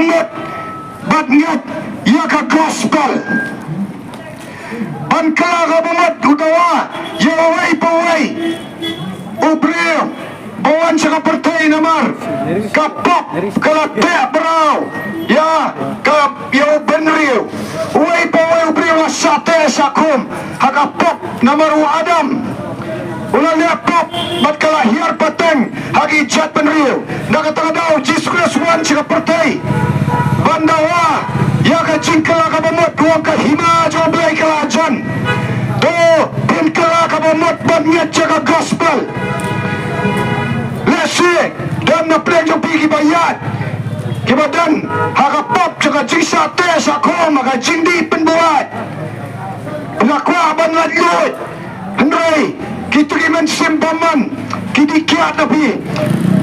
kabamot batnget ya ka gospel ban kala kabamot utawa ya pawai ubreo bawan sa kapartay namar kapop kalate brau ya ka ya benrio uway pawai ubreo sate sakum hakapop namaru adam ulang laptop mat kalahir pateng hagi jat benrio nakatagadaw Jesus wan sa kapartay bandawa ya ka jingkala kabamot uwang kahima jo blay kalajan to pinkala kabamot bangyat sa ka gospel lesi dan na plek jo pigi bayat kibadan hakapop sa ka jingsate sa kom haka jingdi penbuat penakwa ban ladlut hendray kita giman simbaman kidikiat nabi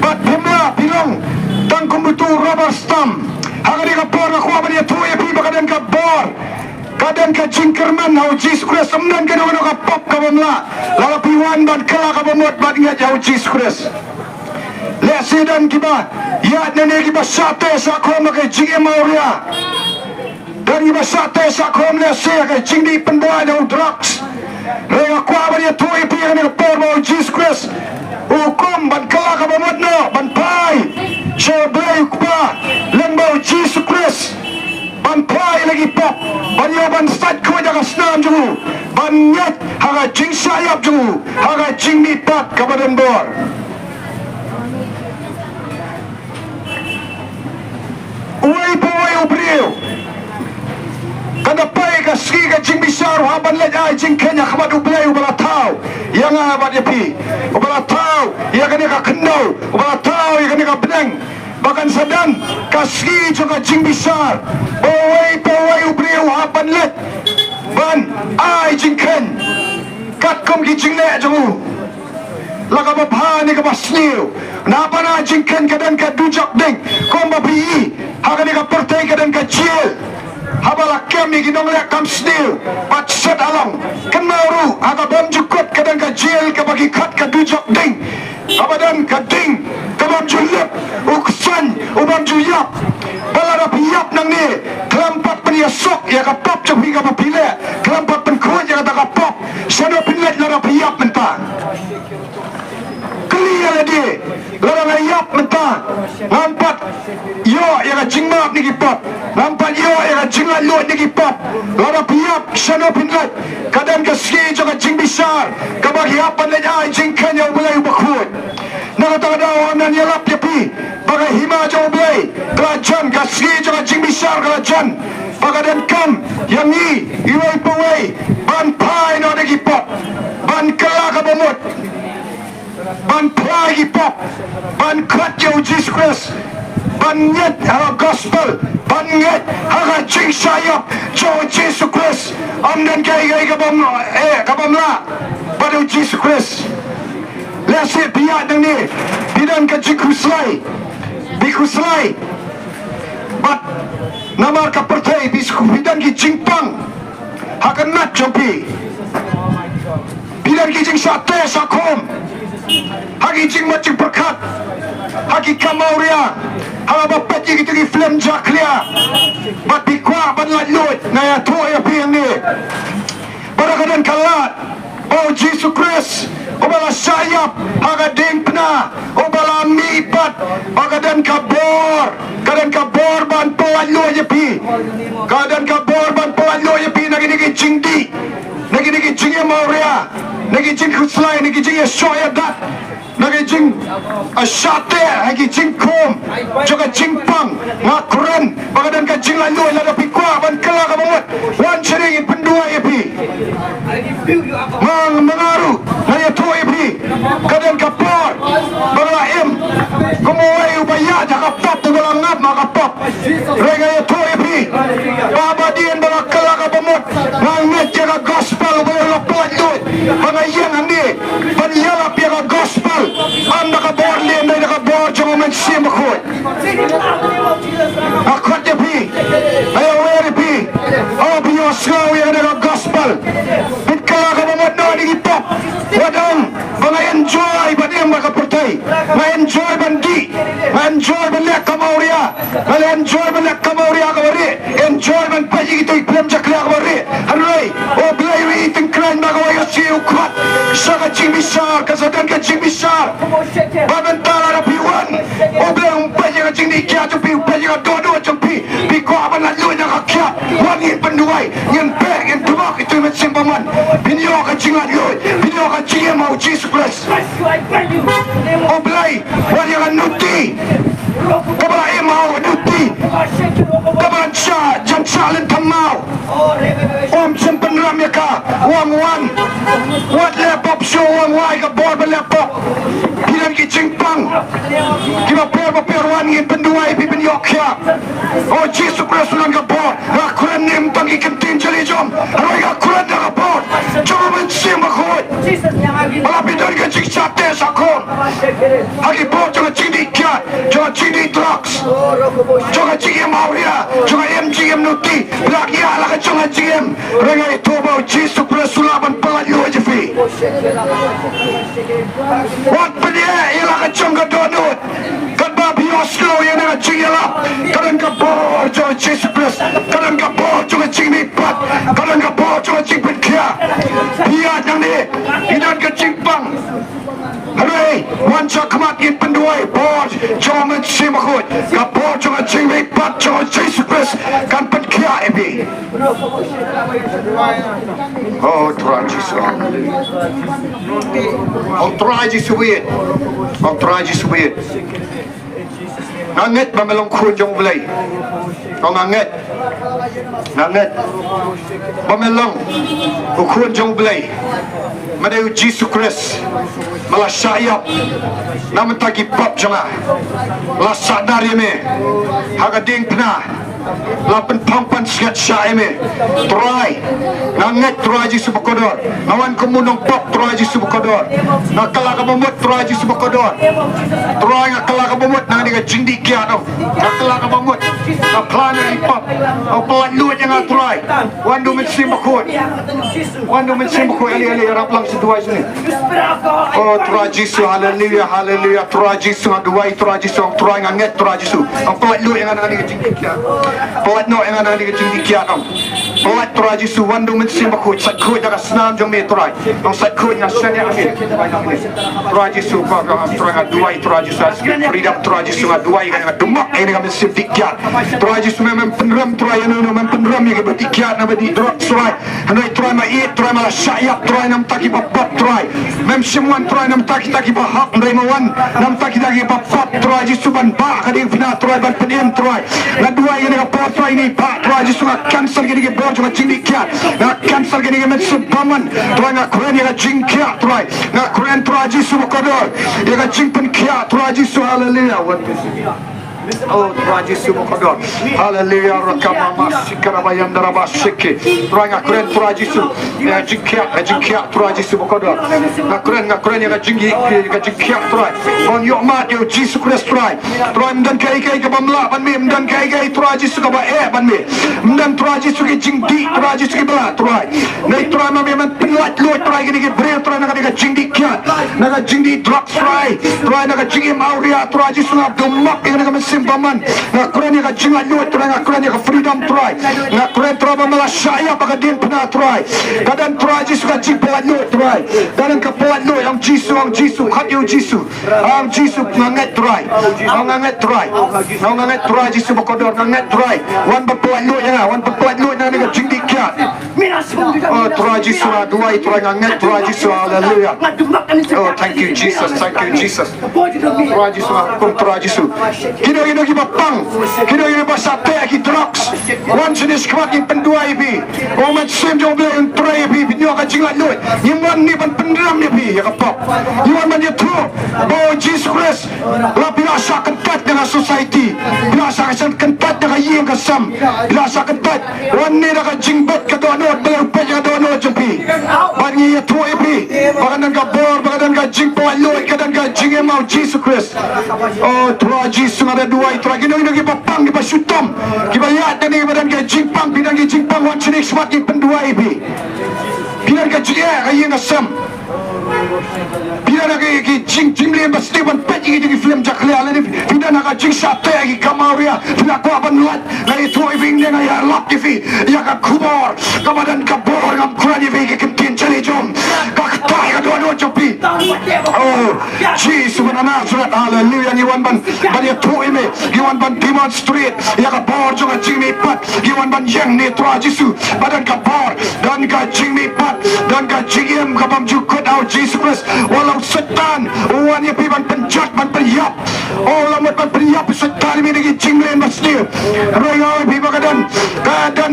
bat pemla bilang tangkum betul rubber stamp haka di kapor nakwa ban ya tuya pi bakadan kabor kadang ka jingkerman hau Jesus Christ semnan ka naman kapop ka pemla lalapiwan ban kala ka pemot bat ingat hau Jesus Christ lesi dan kiba ya nene kiba sate sa kom ka jingi mauria dan kiba sate sa kom lesi ka jingdi penbuat hau drugs rega kwa ban ya tuya pi ka kapor hau Jesus Christ hukum ban kala ka pemot no ban pai so blay kuba lembau Jesus Christ ban pai lagi pop ban yo ban stat ko jaga snam ju ban nyat haga jing sayap ju haga jing ni pat ka badan bor uway paway ubriyo kada pai ka ski ka jing bisar haban lej ay jing kenya khamad ublay ubala tau yang abad yapi ubala tau ya kani ka kendau ubala tau ya kani ka benang bahkan sedang kaski juga jing besar pawai ubriu hapan let ban ai jing ken kat kom ki jing le jongu laka bapha ni ka basniu napa na jing ken kadan ka dujak ding kom bapi haga ni ka pertai kadan ka chiel habala kami ginong le kam sniu pat set along kenauru haga bom jukut kadan ka chiel ka bagi kat ka dujak ding abadan ka ding kabam julep uksan ubam juyap balada piyap nang ni kelampat peniasok ya kapop capi ka papile kelampat penkut ya kata kapop sano pinlet lara piyap mentah clear lagi lara layap mentah lampat yo ya ka jingmap ni kipop lampat yo ya ka jinglat lot ni kipop lara piyap sano pinlet kadang ka ski jo ka jing besar kabagi hapan le ai jing kenya ubulay ubakut nakatagadaw nan yalap yapi bagai hima jo ubulay kelajan ka ski jo ka jing besar kelajan bagadan kam yang ni iway paway ban pai no de kipop ban kala ka bamot ban pai kipop ban kat jo Jesus Christ ban nyet ha gospel ban nyet ha jing sayap jo Jesus Christ amdan kai ka bam ka bamla pada Jesus Christ lesi biat nang ni bidan ka jikuslai bikuslai bat namar ka pertai bisku bidan ki jingpang hakan nat jopi bidan ki jing sate sakom hagi jing macing berkat hagi kamauria hala bapat ji gitu ki flem jaklia bat bikwa ban lat ngaya to ya piang ni pada kadan kalat oh Jesus Christ ubala sayap haga ding pna ubala mipat bagadan kabor kadan kabor ban pelalo yepi kadan kabor ban pelalo yepi nagi jingdi nagi jingya mauria nagi jing kuslai nagi jing soya dat nagi jing asate nagi jing kom juga jing pang ngakuran bagadan ka jing lalu lada pikwa ban kala ka bangot wan sering pendua yepi mengaruh naya tu yepi kadan kapor balaim kumuai ubaya jaka pop tu balangap maka pop rega ya tu yepi baba dien bala kala ka bangot nganget jaka gospel bala lapot tu bangayang andi banyala pia gospel anda ka bor lien naya ka bor jangan mensim akut akut yepi ayo yepi oh biyo slow yang ada gospel kala ka bangot no di pop wadang bangay enjoy badim maka pertai enjoy bandi enjoy banyak kamauria Nali enjoy man kamori akawari. Enjoy man paji itu iklim jakli akawari. Hanoi. Oh belai wi iting kran bagawai kasi ukmat. Saka jing bisar kasadan ka jing bisar. Babentala na piwan. Oh belai umpaji ka jing dikia jumpi umpaji ka dodo jumpi. Biko aban na luya ka kya. Wangin penduai. Ngin pek ngin tumak itu met simpaman. Binyo ka jing la luya. Binyo ka jing mau Jesus Christ. Oh belai. Wani ka nuti. Kabala mau nuti. Kabala jam salin tamau. Om simpen ram ya ka. Wang wan. Wat lepop show wang wai ka bor ba lepop. Pilan ki jingpang. Kima per wan ngin penduai pipin yok ya. Oh Jesus Christ ulang ka bor. Akuran nim tang ikan tin jali jom. Aroi akuran da ka bor. Jom mensim bakoi. Malapi dari ka jing sate sakon. Hagi bor jangan jing dikiat. Jangan jing di drugs. Jangan jing mauria. Jangan MGM nuti. Belak ya ala ka jangan jing. Rengai toba Jesus Christ ulaban palat yo jefi. Wat pedia ila ka jangan donut. Kat babi Oslo yang nak jing ila. Kadang ka bor jangan Jesus Christ. Kadang ka bor jangan jing nipat. Kadang ka bor jangan jing petkia. Biar yang ni. Idan ka jing pang. Hei, wanca kematian penduai bor jangan simakut. Ka bor jangan jing nipat jangan Jesus Christ. Kan petkia ebi. Oh, Tuhan Yesus. Oh, Tuhan Yesus wait. Oh, Tuhan Yesus wait. Nganget bamelong kun jong belai. Oh, nganget. Nganget. Bamelong kun jong belai. Madayu Jesus Christ. Malah syayap. Namun tagi bab jangan. Lah sadar ya me. Haga ding pernah. Lapan pampan siat syai me. Try. Nganget try Jesus berkodor. Nawan kemunong pop try Jesus berkodor. Nakala ka memut try Jesus berkodor. Try ngakala ka memut nang dia jindi kia dong. Nakala ka memut. Na plan ni pop. Au pelan luat yang try. Wandu mensim berkod. Wandu mensim berkod ali rap lang sedua sini. Oh try Jesus haleluya haleluya try Jesus ngaduai try Jesus try nganget try Jesus. Au pelan luat yang dia jindi kia. Pelat no yang ada di kecil dikiat dong. Pelat try Jesus wandu mensim berkod. Sat kod jaga senam jom me try. Dong sat kod ngasan yang ambil. Try Jesus pak try ngaduai try Jesus freedom try Jesus ngaduai kan ngadumak ini kami mensim dikiat. Try Jesus memang penram try yang memang penram yang berdikiat nama di drop try. Handai try ma eat try malah syayap try nam taki babat try. Mem semuan try nam taki bahak handai mawan nam taki babat try Jesus ban ba kading fina try ban penim try. Ngaduai ini apa try ini ba try Jesus ngak cancel gini ke bor cuma jindikiat. Ngak cancel gini ke mensim paman try ngak keren yang jingkiat try. Ngak keren try Jesus berkodor. Yang jingpen kiat try Jesus haleluya. Oh Tuhan Yesus berkodor. Haleluya rakama masikara bayam daraba seke. Tuhan ngakren Tuhan Yesus. Ya jingkiat Tuhan Yesus berkodor. Ngakren yang jingkiat Tuhan. On your mat yo Jesus Christ Tuhan. Tuhan dan kai ke bamla ban me dan kai Tuhan Yesus ka ba ban me. Dan Tuhan Yesus ke jingdi Tuhan Yesus ke bala Tuhan. Nei Tuhan ma memang penlat lo Tuhan ke bre Tuhan naga jingdi kiat. Naga jingdi drugs Tuhan naga jingdi mauria Tuhan Yesus ngabdumak yang naga paman ngakuran yang jingat luat try ngakuran yang freedom try ngakuran try malah syaya pagadin pernah try kadang try Jesus ka jingpelat luat try kadang kepelat luat ang Jesus kat you Jesus ang Jesus nganget try nganget try Jesus berkodor nganget try wan berpelat luat yang wan berpelat luat yang dengan jingdikat oh try Jesus dua try nganget try Jesus haleluya oh thank you Jesus try Jesus try Jesus kino bapang kino basate aki drugs wan jenis kemakin pendua ibi omat sim jom bela yang try ibi binyo ka jinglat luat yiman ni ban pendram ibi ya kapap yiman man yatro oh Jesus Christ la biasa kentat dengan society biasa kentat dengan ying kasam biasa kentat wan ni dah jingbot ka donot bela upaya ka donot jumpi ban ni yatro ibi bagadan ka bor bagadan ka jingpot luat kadan ka jingem mau Jesus Christ oh Tuhan Jesus ada dua itu lagi ngi papang di pasutom kibayat dan badan ke jingpang bidang ke jingpang wan jenis semakin pendua ibi bidan ke jia kayi ngasam Pidana ki jing lian bas di ban peti ki film jaklia lani pidana ka jing sate ki kamauria pina ko ban lat ngai thoi ving ne ngai lap ki fi ya ka kubor kamadan ka bor ngam kurani vi ki tin chali jom ka tai ka do chopi oh Jesus banana surat hallelujah ni wan ban ya thoi me ni wan ban demonstrate ya ka bor jonga jing mi pat ni wan ban yang ne tua jisu badan ka bor dan ka jing mi pat dan ka jingem ka bam jukut au Jesus Christ walau setan wan ya pi ban penjat ban penyap oh lamat ban penyap setan mi ni jing len masni royo pi bagadan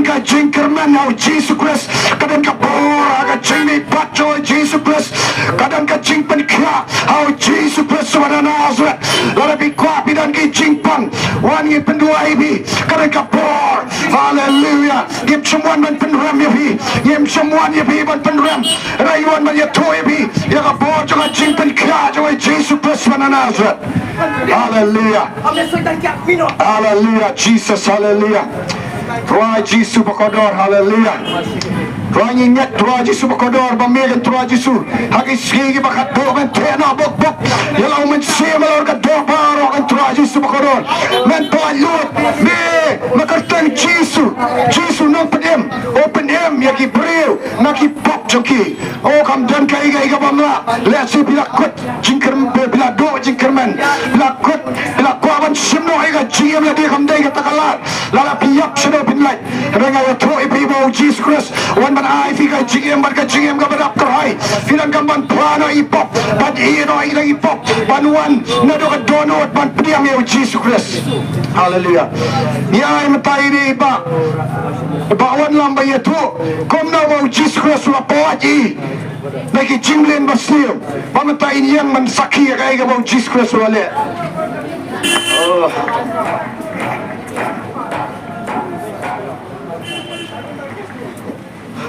ka jing kerman au Jesus Christ kadan ka bor ka jing mi pat jo Jesus Christ kadan ka jing pen kya au Jesus Christ subhanahu Nazareth lara pi kwa pi dan ki jing pang wan ye pendua ibi kadan ka bor hallelujah yem semwan ban penram ya pi yem semwan ya pi ban penram rayuan ban ya toi pi ya ka bor jo ka jing pen kya jo Jesus Christ subhanahu Nazareth hallelujah hallelujah Jesus hallelujah Tuhan Yesus berkodor hallelujah Tuhan ingat Tuhan Yesus berkodor bamiran Tuhan Yesus hagi segi bakat do men tena bok yalau men se malor ka do baro kan Tuhan Yesus berkodor men palut me makartan Yesus nang pedem open em yaki breu naki pop joki oh kam dan kai ga bamla le si bila kot jingker bila do jingkerman bila kot bila kwaban simno ai ga jiem la dia kam dai ga takalat lala piap sedo pinlai renga ya thoi people Jesus Christ wan ban ai fi ga jiem ga badap kai filan kam ban plano ipop ban ino ai lagi pop ban wan na do ga dono ban piang ya Jesus Christ hallelujah ni ai matai ni ba wan lamba ya tu kom na wa Jesus Christ la paji lagi jinglen basio pamatai ni yang man sakhi ga ga wa Jesus Christ wale oh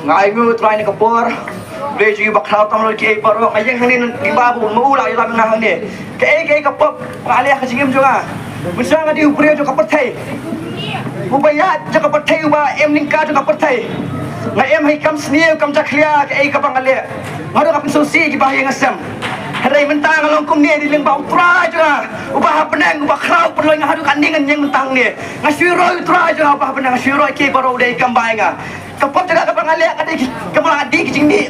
ngai ngu trai ni kapor beji bakhau tamlo ke paro ayang hanin di babu mau la ila na hane ke kapop ale ka singim juga besang di upre jo kapor thai ubaya jo kapor thai uba em lingka jo kapor thai ngai em hai kam sniu kam jaklia ke kapang ale ngado kapin sosi ki bahaya ngasam hari mentang along kum ni di lembau tra juga ubah penang ubah krau perlu ngadu kanding yang mentang ni ngasiro tra juga ubah penang ngasiro ke paro dei kambai nga kapop jaga kapang ale ka dei kamala di ki jingni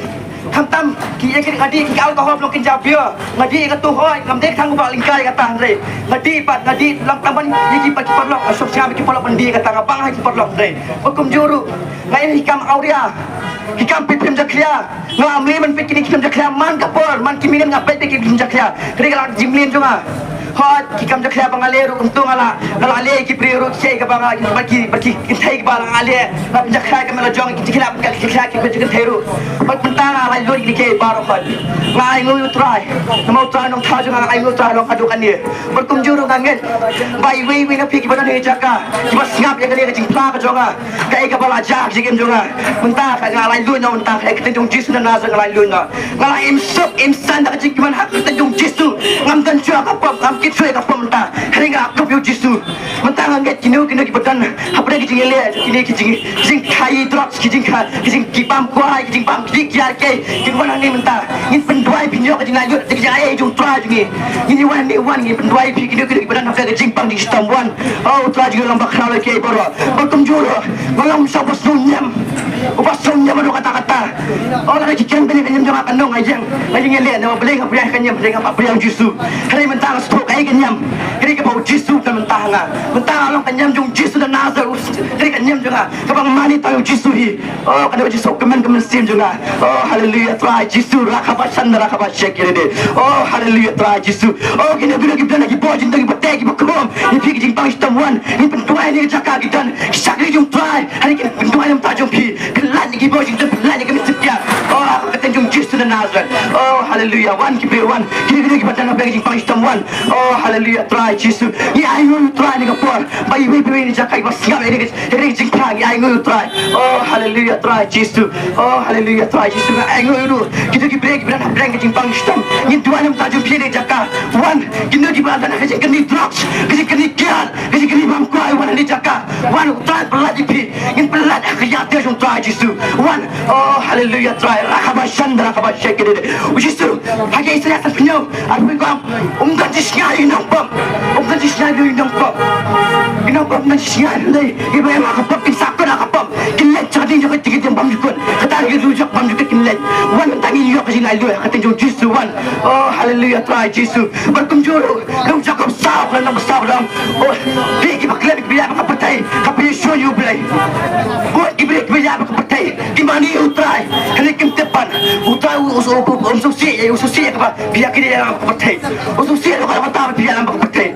kamtam ki ye ki ngadi ki alkohol blok kin jabia ngadi ka tu hoi ngam dek thang ubah lingkai ka tang re ngadi lang tamban ye ki pa ki perlok asok sia ki perlok pendi ka tang abang hai ki perlok re hukum juru ngai hikam auria hikam pipim jaklia ngamli man pikini kim jaklia man kapor man kimingan ngapai pikini kim jaklia kri galak jimlin juga hot hikam jaklia bangaleru untung ala ale ki priru ki ka banga ki baki intai ki balang ale na jaklia ka mela jong ki jaklia ki bejikan theru pat mentana ala lori ki ke baro hot ngai ngu try mau try nong tha juga ngai ngu try nong aduk ani berkum juru ngangen bai wi na piki badan he jaka ki bas ngap ya ka jing pla ka jonga kai ka bala jak jigem jonga mentah ka ngalai lu na mentah ka tenjung jisu na nasa ngalai lu na ngalai im san da jing man hak tenjung jisu ngam dan chua ka pop ngam ki chue ka pop mentah ringa ka piu jisu mentah nganget kinu ki badan hapre ki jing le kini ki jing kai drop ki jing ki pam kwai ki jing pam ki ya ke ki wan ni mentah ngin penduai pinyo ka jing ayu ki jing ai jung tra jing ni wan ni wan ngin penduai pi kinu ki badan hapre ki jing pam di stam wan oh tra jing lambak khala ke baro berkum juru ngalam sa bos nyam ubas sunya madu kata-kata orang lagi kian beli kenyam jangan kandung ajang lagi ngeliat nama beli ngap priang kenyam beli ngap priang jisu hari mentang stok ai kenyam hari ke bau jisu kan mentang along kenyam jung jisu dan nazar hari kenyam juga kabang mani tahu jisu hi oh kada jisu kemen sim juga oh haleluya try jisu rakabat sandara rakabat shek ini oh haleluya try jisu oh gini kita lagi bojin lagi betek bekom ni pigi jing bang stamwan ni pentuai ni jaka gidan sakri jung try hari ke pentuai yang tajung pi kelan lagi bojing kelan lagi mesti oh ketenjung jisu dan nazar oh haleluya wan ki wan kini kita batang bagi jing bang stamwan oh haleluya try jisu ni ayu try ni kapor bai bai ni jaka bas ngam ini jing try ni ayu try oh haleluya try jisu oh haleluya try jisu ayu kita ki break ke jing bang stam ni tuan yang tajung pi ni jaka wan kini di badan kasi kini drugs kasi kini kian kasi kini bangkuai wan ni jaka wan utrai pelat ipi in pelat kaya dia jom try jisu wan oh hallelujah try rakabashandra rakabashekede jisu hage isya sa pinyo at bigam umgan jisnya inambam umgan jisnya inambam inambam na jisnya dai iba yang makapap insakon nakapap kinlet sa din yung kitigit yung bamjukon katang yurujak bamjukon kinlet wan tangi yo kasi lalu katang jom jisu wan oh hallelujah try jisu berkumjuru lu jakob sao kan besar dalam oh bigi baklan biya makapatay kapi show you play buat ibrik biya makapatay gimana utrai kali kimtepan utrai ususi ka biya kini yang makapatay ususi lo kalau mata biya yang makapatay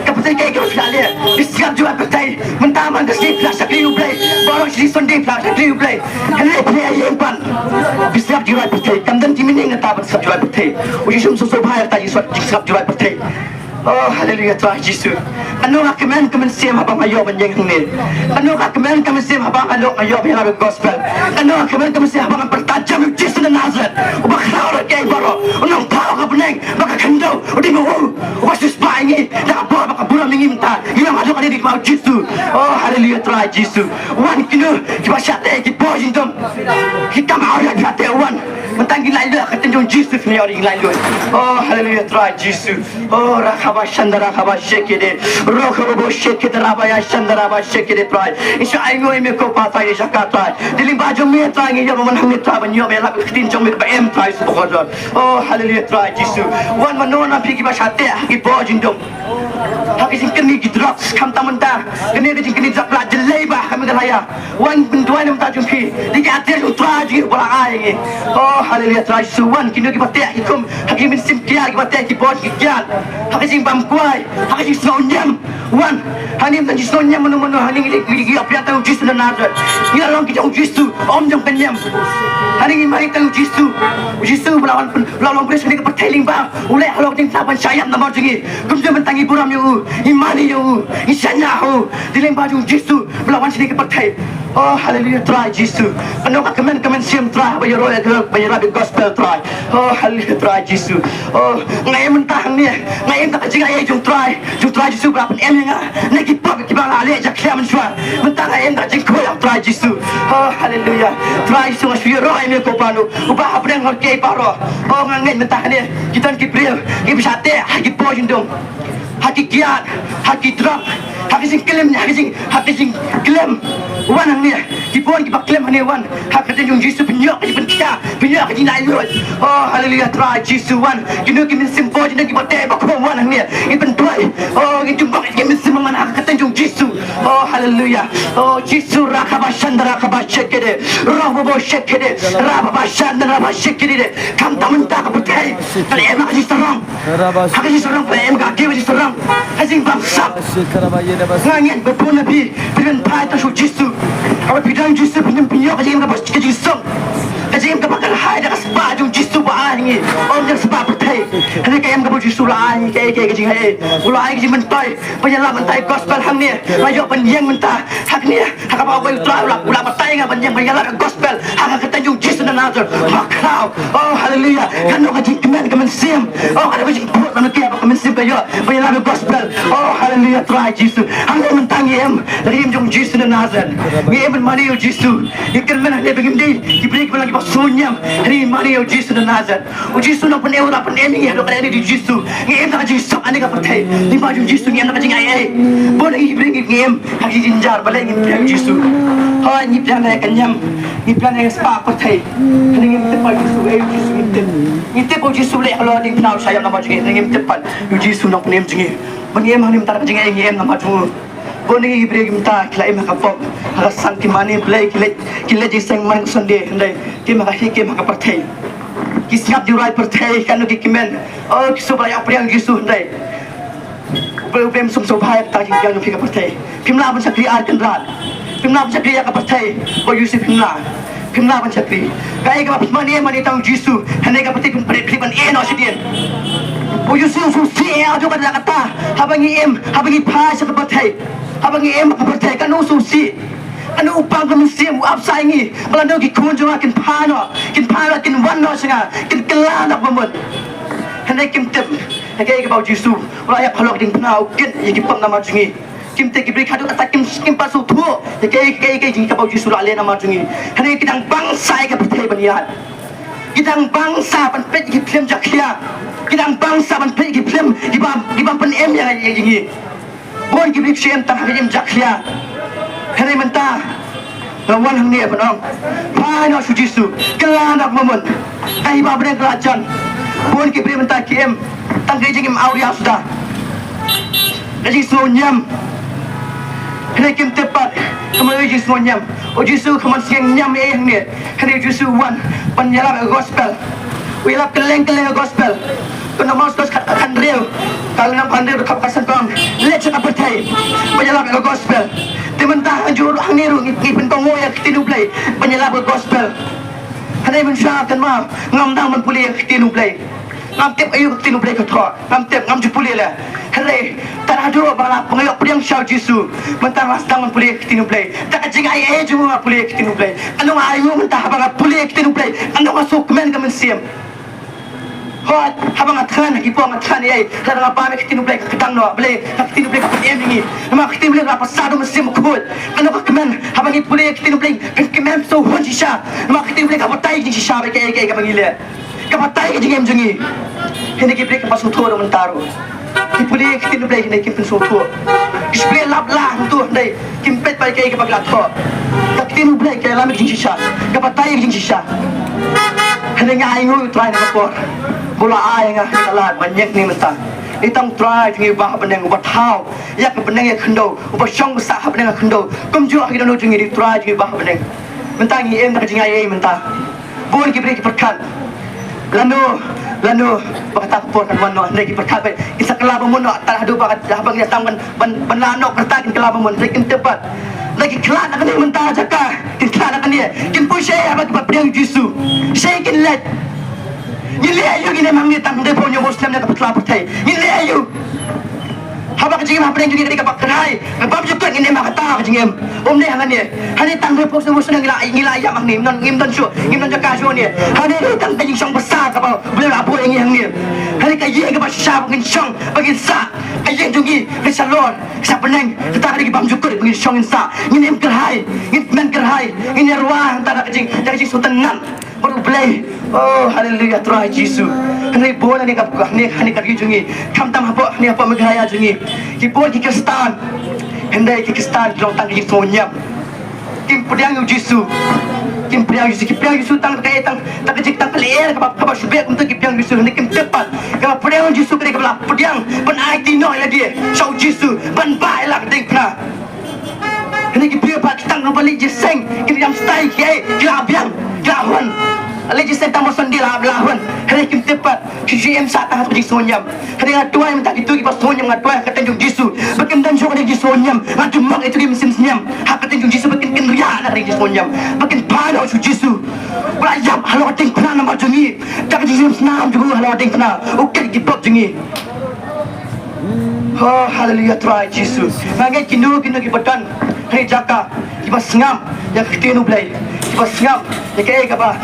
kapatay kay kau sekali diskap juga patay mentaman kasi flash kali you play baru si Sunday flash kali you play kali play yang pan diskap juga patay kamdan timini ngatapan diskap juga patay ujisum susu bahaya tadi diskap juga patay oh hallelujah Tuhan Yesus ano ka kemen siam habang ayo banjeng ni ano ka kemen siam habang alok ayo bilang gospel ano ka kemen siam habang bertajam Yesus dan Nazareth ubah kau kay baro unang tao ka beneng baka kendo udi mo ubah suspa ini dah apa baka buram ngimta ilang ado ka di mau Yesus oh hallelujah Tuhan Yesus wan kino kiba syate ki pojindom kita mau ya syate wan mentang gilai lu katenjong Yesus ni orang gilai lu oh hallelujah Tuhan Yesus oh rakabashandara rakabashekede rokobo shekede rabaya shandara bashekede try insya Allah ini ko patai jakata dilim baju me try ngi yo man hang try ban yo me la tin jong me ba em try su ko oh hallelujah Tuhan Yesus wan manona pigi ba shate ki pojindom haki sing keni ki drugs kam tamanta keni ke keni japla jelai ba kami galaya wan bentuan nam ta jumpi di ate ju try ji bola ai oh hallelujah Tuhan Yesus wan kini ki pate ikum haki min sim kia ki pate ki poj ki kian haki sing bam kuai haki sing snonyam wan hanim tan snonyam mano haning ligi apian ta Yesus na Nazareth ni long ki Yesus om jong penyam haning mari ta Yesus lawan pres ni ka pateling ba ulai halok ting saban sayap na mo jingi kumjam tangi buram yu imani yu isanya hu diling baju Yesus lawan sini ka patai oh hallelujah try Yesus ano ka kemen siam try ba yoro ba yoro gospel try oh hallelujah try Yesus oh ngai mentang ni ngai tak jinga ai jung try Yesus berapa em yang nak kipap kibang ale jak kiam shwa mentang ai tak jing ko yang try Yesus oh hallelujah try Yesus shiro ai me ko panu ubah apreng hor ke paro oh ngai mentang ni kita kipril kibsate haki pojindom haki kiat haki drop haki sing klem wan ni kipon kipak klem ni wan hak katenjung Yesus penyok ji nai lu oh hallelujah try Yesus wan kini simpo ji nak kipote ba ko wan ni ipen tuai oh gitu bang kini simman hak katenjung Yesus oh hallelujah oh Yesus rakabashandra rakabashekede robo shekede rabashandra rabashekede kam tamanta ka putai kali emak ji serang hak ji serang em ka ke ji serang hajing bangsa ngangin berpun nabi dengan pai ta su Yesus kalau bidang Yesus penyok kajing ka bos kajing song kajing ka bakal hai dah spa jung Yesus ba ni om jang spa putai hanya kayam ka bos Yesus la ni kajing hai ulai kajing mentai penyelam mentai gospel hang ni ayo penyeng mentah hak ni hak apa ko ulah mentai nga penyeng penyelam gospel hak katanjung Yesus dan Nazareth makau oh hallelujah kan kajing kemen sim oh ada kajing buat mana ke apa kemen sim kayo penyelam gospel oh hallelujah try Yesus hang mentang em rim jung Yesus dan Nazareth em mani Yesus ikan mana dia begini diberi lagi sunyam hari mari Yesus dan Nazareth Yesus nak pun eura pun ini ya dokter ini di Yesus ngem tak Yesus ane ka pertai lima jung Yesus ngem nak jing ai boleh bring ngem hagi jinjar balai ngem Yesus ha ni plan ai kenyam ni plan ai spa pertai ngem tepat Yesus Yesus ngem tepat Yesus le kalau ding nau saya nama jing ngem tepat Yesus nak ngem jing ngem hanim tak jing ai ngem nama jung Boni ibrek minta kilai makapok harasan kimani play kilai jiseng man Sunday ndai kimakahi kimakapartai kisap diurai partai kanu kimen oh kisubay apriang Yesus ndai problem sum sobhai ta jing yang fika partai pimla ban sakri ar kanrat pimla ban sakri ka partai bo Yusuf pimla ban sakri kai ka mani tang Yesus hanai ka partai ban no sidien bo Yusuf susi ajo ka kata habangi pa sa partai habangi ka partai kanu susi anu upang ka musim upsai ngi balando ki kunjung kin pano kin wan no singa kin kelana pamon hanai kim tep Hake ke bau Jisu. Ula ya halok ding pna ukin ye ki pam nama jungi. Kim te ki bri khadu atak kim pasu thu. Hake jing ke bau Jisu la le nama jungi. Hane kidang bangsa ke pertai baniat. Kidang bangsa pan pet ki film jakhia. Kidang bangsa pan pet ki film di bam pen em yang jingi. Bon ki bri shem tang hakim jakhia. Hane menta lawan hang ni penong. Pai no su Jisu. Kelanak momen. Kai ba bren kelajan. Bon ki bri menta ki em tang ke jing em auria sudah. Jadi semuanyam. Kena kim tepat kemana Yesus semuanyam. Oh Yesus kemana siang nyam yang ni. Kena Yesus wan penyelap gospel. Wilap keleng gospel. Kena mau terus akan real. Kalau nampak real dekat kasan kong. Lecet apa tay. Penyelap gospel. Tementah anjur angiru ngipin kongo yang ketinu play. Penyelap gospel. Kena mensyarakat maaf ngamdang menpulih ketinu play. Ngam tep ayu ketinu play ketok. Ngam tep ngam jupulih lah. Hei, tak ada bala pengayok pediang syau Jisu. Mentang rasdang pulih ketinu play. Tak jing ai cuma pulih ketinu play. Anu ayu mentah bala pulih ketinu play. Anu masuk men ke mensiam. Hot, habang atkan lagi pong atkan ai. Kadang apa me ketinu play ketang no, play ketinu play ke em ni. Nama ketinu play apa sadu mensiam kut. Anu ka kemen habang ni pulih ketinu play kemen so hon sisa. Nama ketinu play ka patai jing sisa ke ke bangile. Ka patai jing em jungi. Hene ki play ka pasutor mentaru. Kipuli kitinu play kini kimpin soto. Kisplay lap lah tu dai kimpet pai kai ke paglat ko. Kitinu play ke lamik jing sisa. Kapatai jing sisa. Hene nga ingu try na ko. Bola ay nga kalat banyak ni menta. Itang try tingi ba beneng ubat hau. Yak beneng ya khendo. Ubat syong sa beneng khendo. Kumju aki dono tingi di try tingi ba beneng. Menta ngi em ka jing ai menta. Bon ki break perkan. Lanu bakata por kan wano lagi perkabe isa kelaba mo no talado bakat habang ya tangan banano pertakin kelaba mo lagi tepat lagi kelana kan menta jaka kelana kan dia kin pushe habang papriang Jisu shaking let ngile ayu gine mangi tang de ponyo muslim na kapatla patay ngile ayu habang jing papriang juga ka pakrai ngabam jukut ngine makata ka jingem omne hangan ni hani tang de pos muslim ngila ya mang ni non ngim don shu ngim don jaka shu ni hani tang de jing song besar ka ba boleh apo yang yang ni hari kaya ke pasal bangin syong bangin sa kaya jungi ke salon sa peneng kita hari ke bam jukut bangin syong sa ngin em kerhai ngin men kerhai ngin ruang tak ada kajing sultan nan baru play oh haleluya Tuhan Yesus hari bola ni kap ni hani kaki jungi kam tam apa ni apa megaya jungi kipol ki Kristan hendai ki Kristan long tang ki sonyam kim pediang Yesus kim priang Yesus tang kaya tang kajik tang kalier kapal subek untuk kipiang Yesus ni kim tepat kapal priang Yesus kena kapal pediang pen IT no ya dia show Yesus ban bai lah ding na ni kipiang pak tang kapal jeseng kini jam stay kiai kiabiang kiawan lagi saya tambah sendi lah belahan hari kim tepat KGM saat tengah pergi sonyam hari ngatuai minta gitu kipas sonyam ngatuai ketenjung Yesus bakin dan syukur di sonyam ngatu mak itu di mesin senyam hak ketenjung Yesus bakin kenriak dari sonyam bakin padah su Yesus belayap halau ting pernah nama jungi tak Yesus senam juga halau ting pernah ukir kibab jungi oh haleluya Tuhan Yesus mangai kinu kibadan hari jaka kipas ngam yang ketinu belai kipas ngam yang kaya kapang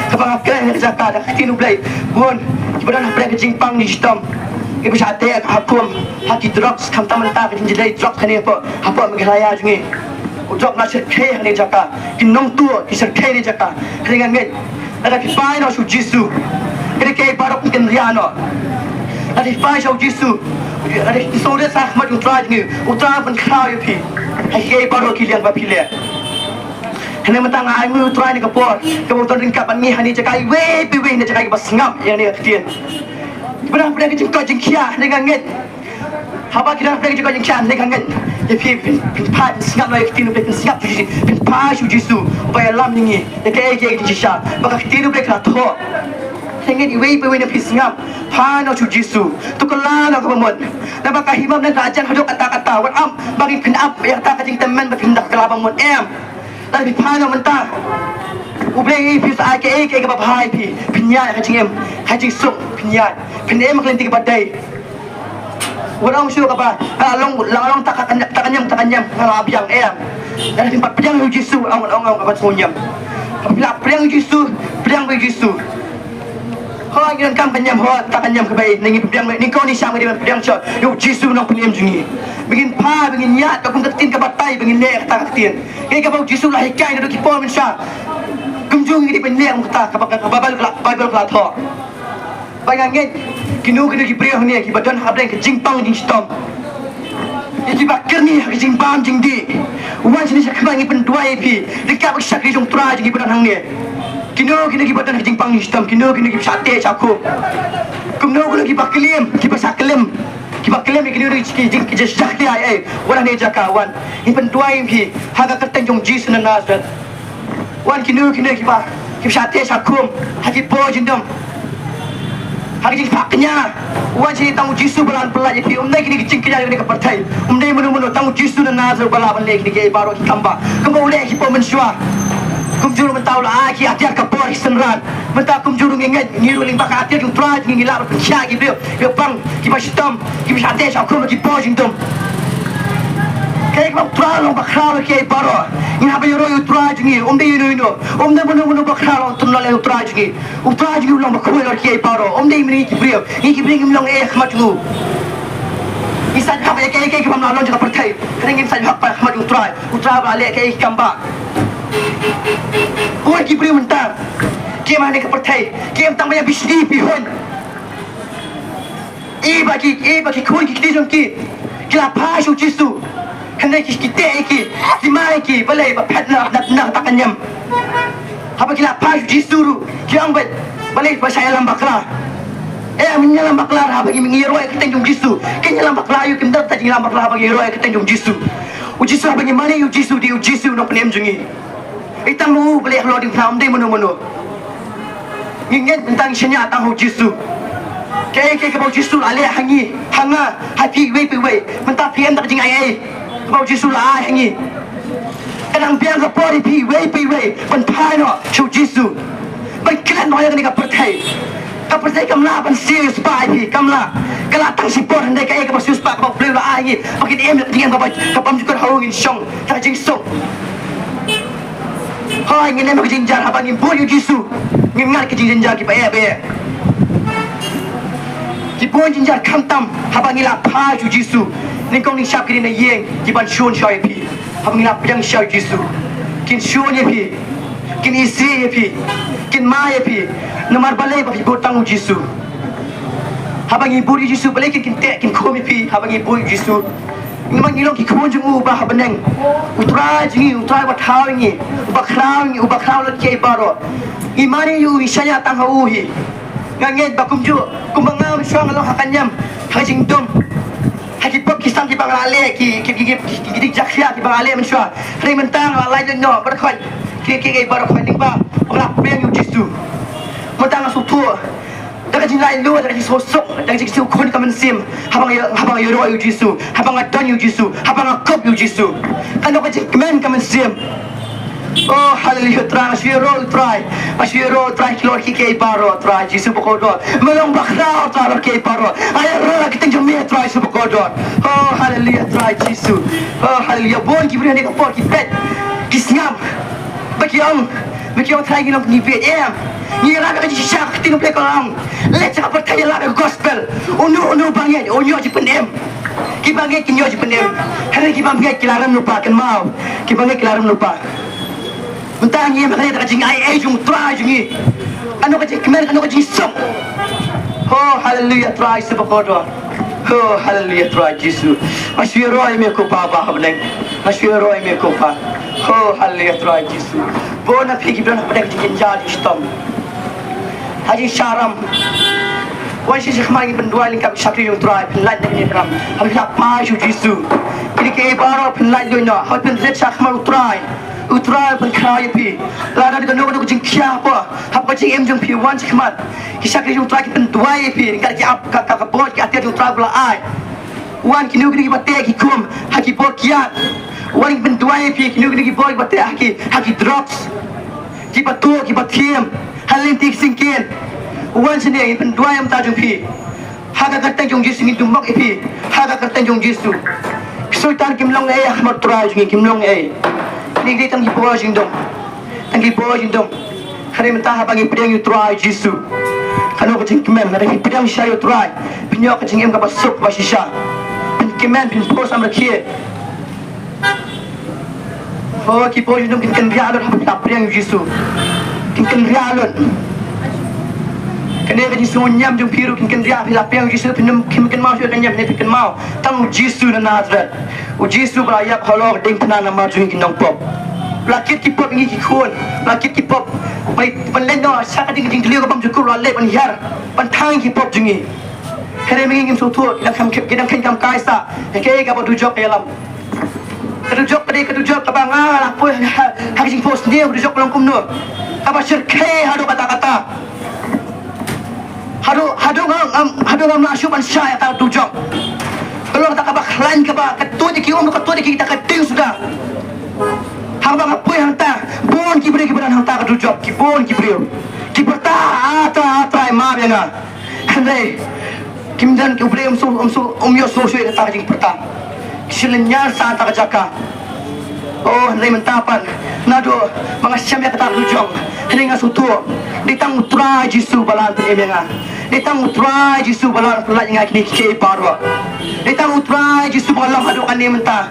jaka yang ketinu belai bon kibadan apa yang kejimpang ni hitam kipas hati hakum hati drugs kam taman tak kejilai drugs kani apa mengelaya jungi drug nasir kaya ni jaka kinong tua kisar kaya ni jaka dengan ngai ada kipai no su Yesus kaya kaya barok mungkin riano ada kipai su Yesus ada kisah sah maju try ni utara pun kau ya pi hai baru kilian bapilya hene mentang ai mu try ni kapor kemudian ringkap ni hani jakai we ni jakai bas ngam yang ni ketian benar benar kecing kau jengkia dengan nget haba kira benar kecing kau jengkia dengan nget ya pi pat ngam lai ketian benar ngam tu pin pa su Yesu upaya lam ni ya ke jisha baka ketian benar kata Hingga iwe ni pisngam, pano su Yesus. Tukulah nak kemud. Nampak kahimam dan kajian hadok kata-kata. Wan am bagi pinap yang tak kajing teman berpindah ke labang mun em. Tapi pano mentah. Ublei pis ake ke bahai pi. Pinyat kajing em, kajing suk pinyat. Pinyat kelinting badai. Wan am syuk apa? Long takanyam ngalabiang em. Dan tempat pedang Yesus orang apa semuanya. Bila pedang Yesus, pedang Yesus. Ho ngian kam kanyam ho ta kanyam kebai ningi pedang ni kau ni sang di pedang shot yo jisu nong penyem jungi begin pa begin nyat ka pun ketin ka batai begin le ta ketin ke ka bau jisu lah hikai do ki pom insya kumjung di penyem ta ka babal kla tho bayangen kinu ki priyo ni ki badan hablen ke jingpang jing stom iki bakir ni ki jingpam jing di wan sini sakbangi penduai pi dekat sakri jong tra jing badan hang ni kino ki badan jing pang sistem kino ki sate chaku kumno ko ki baklim ki pasaklim ki baklim ki ni jing ki sakti ai wala ne jakawan in penduai pi haga kerten jong jis na nazat wan kino ki sate chaku haki po jindom haki jing faknya wan sini tamu jisu belan pelaj pi umdai ki jing kya ni ka partai umdai menu tamu jisu na nazat bala ban le ki ke baro ki kamba kamba ule ki po mensua kumjuru mentau la aki atiar ka por senran menta kumjuru ngenget ngiru ling baka atiar jung traj ngi la pcha gi brio yo pang ki ba stom ki ba ate sa kum ki po jing dum kay ba tra lo ba khra ke baro ni ha ba yo yo traj ngi umde yo no umde bono ba khra lo tum la le traj ngi traj ngi lo ba khoi lo ke baro umde mi ki brio ni ki bring long e khmat ngu isan ha ba ke ki ba na lo ja partai kring san ha pa khmat traj ba le ke kamba Kau lagi beri mentar Kiem mana ke pertai Kiem tang banyak bisni pihon bagi kau ki kita ki Kila pashu jisu Kena ki kita ki Lima ki balai bapat nak takanyam Apa kila pashu jisu ru Kiang bet balai pasaya lambakla menyalam bakla bagi mengiro kita jom jisu Kenya lambakla yu kim dak tajing lambakla bagi hero kita jom jisu Ujisu bagi mana yu jisu di ujisu nak penem jungi Itang lu boleh keluar di dalam dia menu-menu. Ingin tentang isenya tang hu jisu. Ke bau jisu ale hangi, hanga, happy way. Mentah PM tak jing ai. Bau jisu la hangi. Kadang biang ka pori pi way. Pentai no chu jisu. Ban klan no yang ni ka pertai. Ka pertai kamla ban serius pai pi kamla. Kala tang sipor ndai ka ka serius pa ka bau la hangi. Pakin em dengan ka pam juga haungin song. Tak jing song. Hai ngene mak jinjar apa ngin pun jisu ngingat ke jinjar ki bae ki pun jinjar kamtam haba ngila pa ju jisu ning kong ning syap ki na yeng ki ban shon shoy pi haba ngila pjang shoy jisu kin shon ye pi kin isi ye pi kin ma ye pi nomar balai ba pi botang jisu haba ngi buri jisu balai kin te kin khomi pi haba ngi buri jisu Memang ngilong ki khon jung ubah beneng utrai wat hau ngi ubah krau le ke baro imani yu isaya tang hu hi nganget bakum ju kumangam syang lo hakanyam hajing dum haji pop ki sam ki bangale ki jaksia ki bangale mensua hari mentang lai no berkhon ki baro khon ning ba ora peng yu jisu mentang su tu Daga jing lain lu daga jing sosok daga jing siu kon kamen sim habang yo ro yu jisu habang adon yu jisu habang akop yu jisu kano ka jing kamen sim oh hallelujah try ashiro try klor ki ke baro try jisu bokodo melong bakhra try ke baro ay ro ki ting jumi try su bokodo oh hallelujah try jisu oh hallelujah bon ki brene ka por ki pet ki snam bakiam try ki nok ni vet ni raga ka syak tinu plek orang let's apa percaya lah gospel unu banget onyo ji penem ki banget kinyo ji penem hari ki banget kilaram lupa kan mau ki banget kilaram lupa mentang ni makanya tak jing ai jung try jungi anu ka jing kemer anu ka jing som oh hallelujah try sebakodo oh hallelujah try jisu asyiro ai me ko pa ba habneng asyiro ai me ko pa oh hallelujah try jisu bona pigi blana pada jing jadi stom Haji Syaram Wan si khmai pendua lingkap sakri yung try penlat ni ram ham la pa ju jisu kini ke baro penlat yo no ha pen zet sak khmai utrai pen krai pi la da no no jing kya pa ha pa jing em jung pi wan si khmat ki sakri yung try ki pendua pi lingkap ki ap ka bot ki atia yung try bla ai wan kini ki bate ki kum ha ki bot kiat wan pendua pi kini ki bot bate ha ki drops ki batu ki batiem halintik singkin wan sini yang pendua yang tajung pi haga kerteng jong jisu ngi dumbak pi haga kerteng jong jisu sultan kimlong ahmad trai jong kimlong ni di tang ipo jing dom hari mentah bagi pedang yu trai jisu Kanu kecing kemen ada pedang syayu try pinyok kecing em kapal sup basisha pin kemen pin pos am rakhie oh ki pos dum kin rialon hab pedang Yesu kin rialon kene kecing sunyam jum piru kin rial pedang Yesu pinum kin mau syuk nyam ne kin mau tang Yesu na Nazareth u Yesu berayap halor ding tana na ma jung kin nong pop lakit ki pop ngi ki khon lakit ki pop mai pen no sa ka ding liu ka bam ju ku ro le pan yar pan thang ki pop jungi kare mi ngim so thu dak kham khep gidam khin kam kai sa ke ka ba du jok elam ka du jok pade ka du jok ka ba nga la pu ha ki post dia du jok long kum no ka ba shir ke hadu kata kata hadu ngam na shu pan sha ta du jok kalau kata ka ba khlan ka ba ka tu di ki om ka tu di ki ta ka ting sudah hang bang apa yang tak bon ki beri kepada hang tak job ki bon ki beri ki berta ata ma benga kene kim dan ki beri yo so so ta jing berta silenya sa ta jaka oh nei mentapan nado mga syam ya kata job kene nga sutu ditang utra Yesu balan pe benga ditang utra Yesu balan pelaj nga kini ke parwa ditang utra Yesu balan hadu kan ni mentah.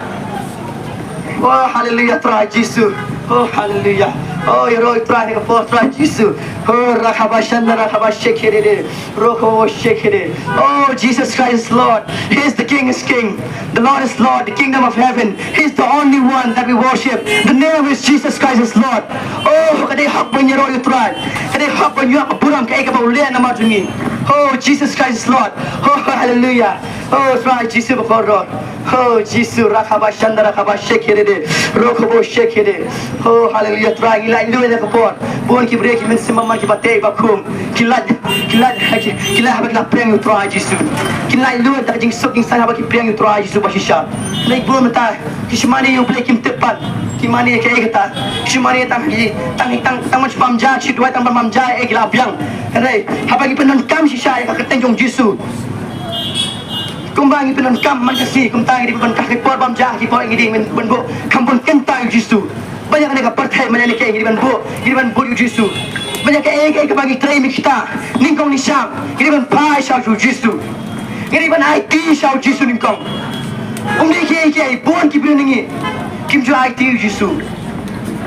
Oh hallelujah try Jesus. Oh hallelujah. Oh yoro try ka for try Jesus. Oh rakhabashanda rakhabashekere. Roko shekere. Oh Jesus Christ is Lord. He is the King is King. The Lord is Lord. The kingdom of heaven. He is the only one that we worship. The name is Jesus Christ is Lord. Oh kadai hak yoro try. Kadai hak yo buram ka ka baulia na majungi. Oh Jesus Christ is Lord. Oh hallelujah. Oh try Jesus before Lord. Oh Jesus rakhabashanda rakhabashekere. Rokobo shekere. Oh hallelujah try ila ilu na kapor. Bon ki break min simama ki batay bakum. Kilad habak la preng try Jesus. Kilad ilu ta jing soking sa habak ki preng try Jesus bashisha. Nei bon mata kishmani yu break kim tepat. Kimani ke ekata. Kishmani tang mach pamja chi dua tang pamja ek la biang. Rei habak ki penon kam shisha ka keteng Jesus. Kumbang ipinon kam man kasi kumtangi di pun kaki por bam jah ki por ngidi men bu kampun kenta Yesu banyak nega partai mana ni ke ngidi ban bu Yesu banyak ke bagi trai mi kita ningkong ni syam ngidi ban pai syau Yesu ngidi ban IT syau Yesu ningkong umni ke bon ki bin ngi kim ju IT Yesu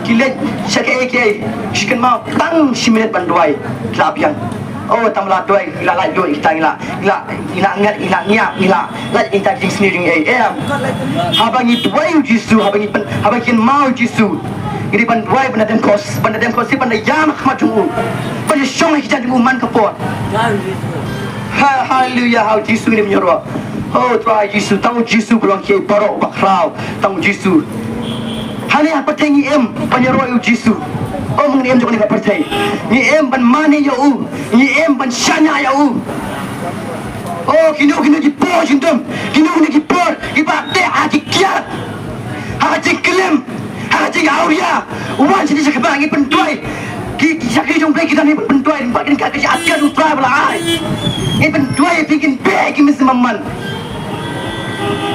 kilet syake shikan mau tang simet ban duai klabian oh tamla doi ila la doi kita ila ngat ila la kita jing sendiri habangi doi Yesu habangi mau Yesu ini ban doi benda dem kos si benda yam khmajungu benda syong kita jung man kapot hallelujah how Yesu ni menyoro oh try Yesu tahu Yesu belong ke parok bakrau tahu Yesu hani apa tengi penyoro Yesu oh mung ni jong ni percaya ni ban mani ya ni ban shana ya oh kino ki por jindum kino ki por ki bakte aki kiat haji klem haji auria wan sini sekebang ni pentoi ki sakri jong kita ni pentoi bakin kaki atia utra bala ai ni pentoi bikin beg ki mismaman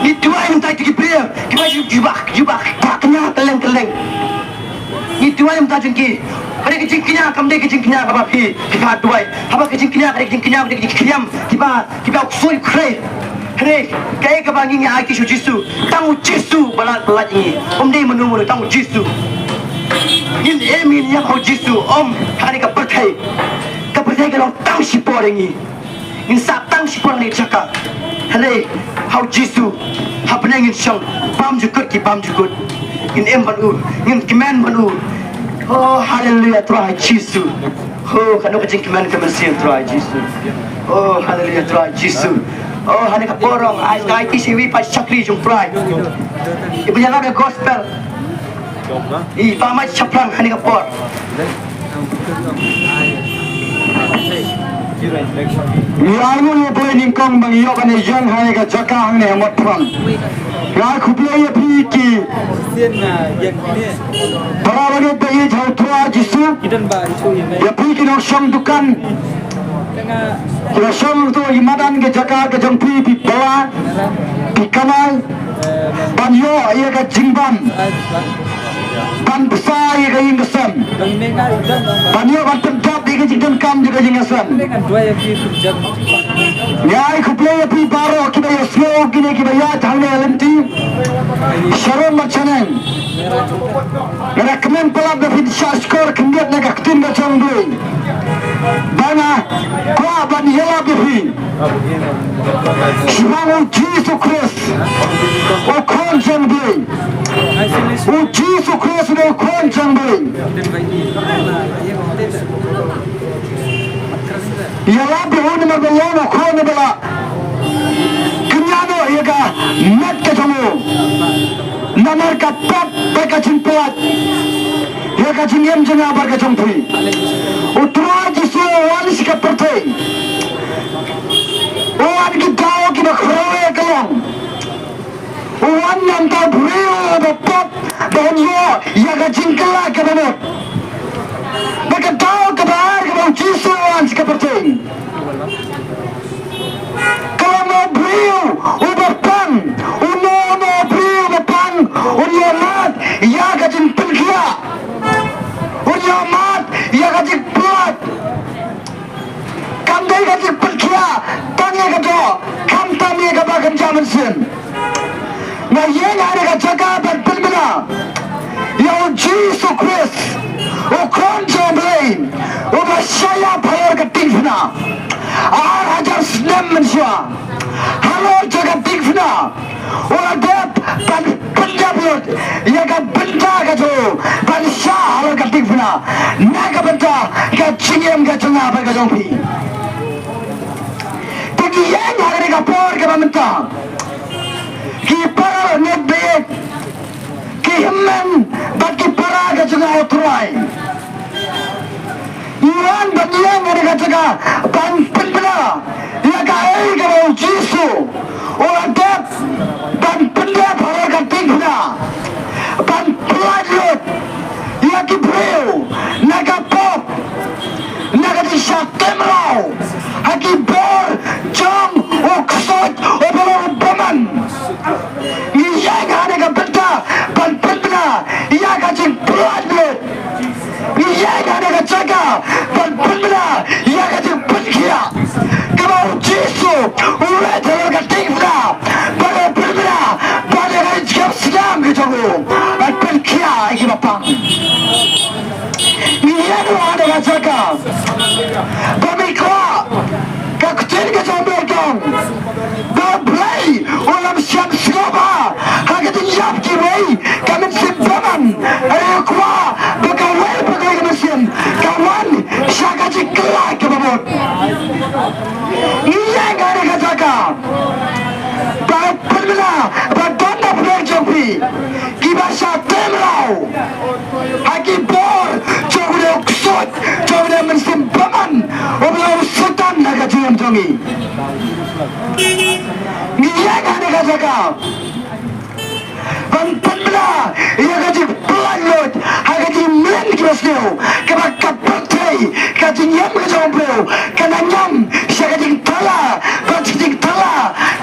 ni tuai minta ki brio ki baju jubak paknya keleng ni tuai minta jengki ada kecingkinya kamde kecingkinya apa pi kita tuai apa kecingkinya ada kecingkinya ada kecingkiam kita usul kre kaya kebangi ngai ki Yesu tamu Yesu balat ini dei menumur tamu Yesu in emin yang ho Yesu hari ka pertai kalau tang si porengi in sa tang si poreng ni jaka hari how Yesu hapneng in syang pam jukut in ban in kiman ban oh hallelujah try Jesus oh kanu kecing kiman kemersian try Jesus oh hallelujah try Jesus oh hani ka porong ai ki siwi pa sakri jung fry ibu nyala the gospel i pa mai chaplang hani ka por Lalu ni boleh ningkong bang iyo kan yang hai ka jaka hang ne mot pram. Lai kuple ye piki. Para lagi bayi jauh tua Yesu. Ya piki no shong dukan. Ya shong tu imadan ke jaka ke jong pi bawa pi kanal. Banyo ye ka jingban. ban besar ya kain kesem ban yo ban pendap di kejingkan kam juga jingasan ya ikut play api baro kita ya slow kini kita ya thangne alanti sharon machaneng ngara kemen pelab da fit skor kendiat na kaktin ga chongloi bana kwa ban yela bihi shimangu Jesus Christ o kon chongloi o Jesus Christ o kon chongloi yela bihi ni mabelano kon bela kenyano yaga mat ka chongo namar ka pap ka chimpat yaga jingem janga bar ka chongpui utra jisu walis ka pertai wan ki dao ki bakhroe kalong wan nam ta brio da pap don yo yaga jingkala ka banot baka dao ka bar ka jisu walis ka pertai kalamo brio ubapang uno brio bapang unyamat yaga jingpilkia unyamat yaga jingplat kamdai ga jingpilkia tanya ga do kam tanya ga bagan jaman sin na yenga ga jaga ban pilbina ya Jesus Christ o konjo blame o bashaya phayar ga tingfna 8,000 snem manusia halo jaga tingfna ola dep ban punjab lot ya ga benda ga jo ban sha halo ga tingfna naga benda ga chingem ga changa ba ga jongpi tegi yang hari ga por ga bamenta ki para ne be ki himmen ba ki para ga changa otrai Iwan banyang hari ga jaga ban punbla ya ga ai ga jisu ola dep ban punjab halo ga tingfna ban plajot ya ki breu naga pop naga di syatemlau haki bor jong oksot obolo baman iya ga naga benda ban punbla ya ga jing plajot iya ga naga jaga ban punbla ya ga jing punkia kamau jisu uwe telo ga tingfna bana punbla bana ga jam sedam ke jogo ban punkia iki bapang iya do ada ga jaga pamikwa kakten ga jombe kong ba play ulam siam sloba hagat yap ki wei kamen simpaman ayo kwa bagawai bagawai kamen kawan shaka jikla ke babot iya ga ga jaga ba pulmina ba donna play jompi ki ba sha temrao haki bor jogre oksot jogre men simpaman oblo sultan naga jom jongi iya ga jaga ban pulmina iya ga jik pelanut haga jik men ki basnyo kaba kapatei ka jik yam ka jompo kana nyam shaka jik tala ba jik tala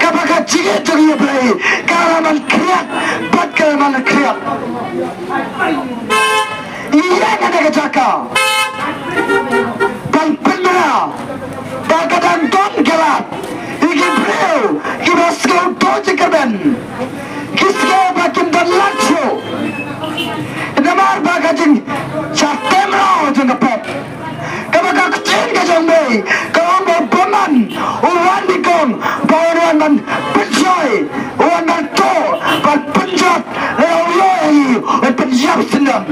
kaba ka jike jongi play karaman kriat bat karaman kriat iya ga jaga ban pulmina ba kadang don galat iki breu ki basko toje kaben kisko bakim dan lacho namar bagajing chatemro jeng pop kabaka kcen ka jongbe kaom boman uwan dikon bawan man penjoy uwan man to ban punjab lawloi punjab sendam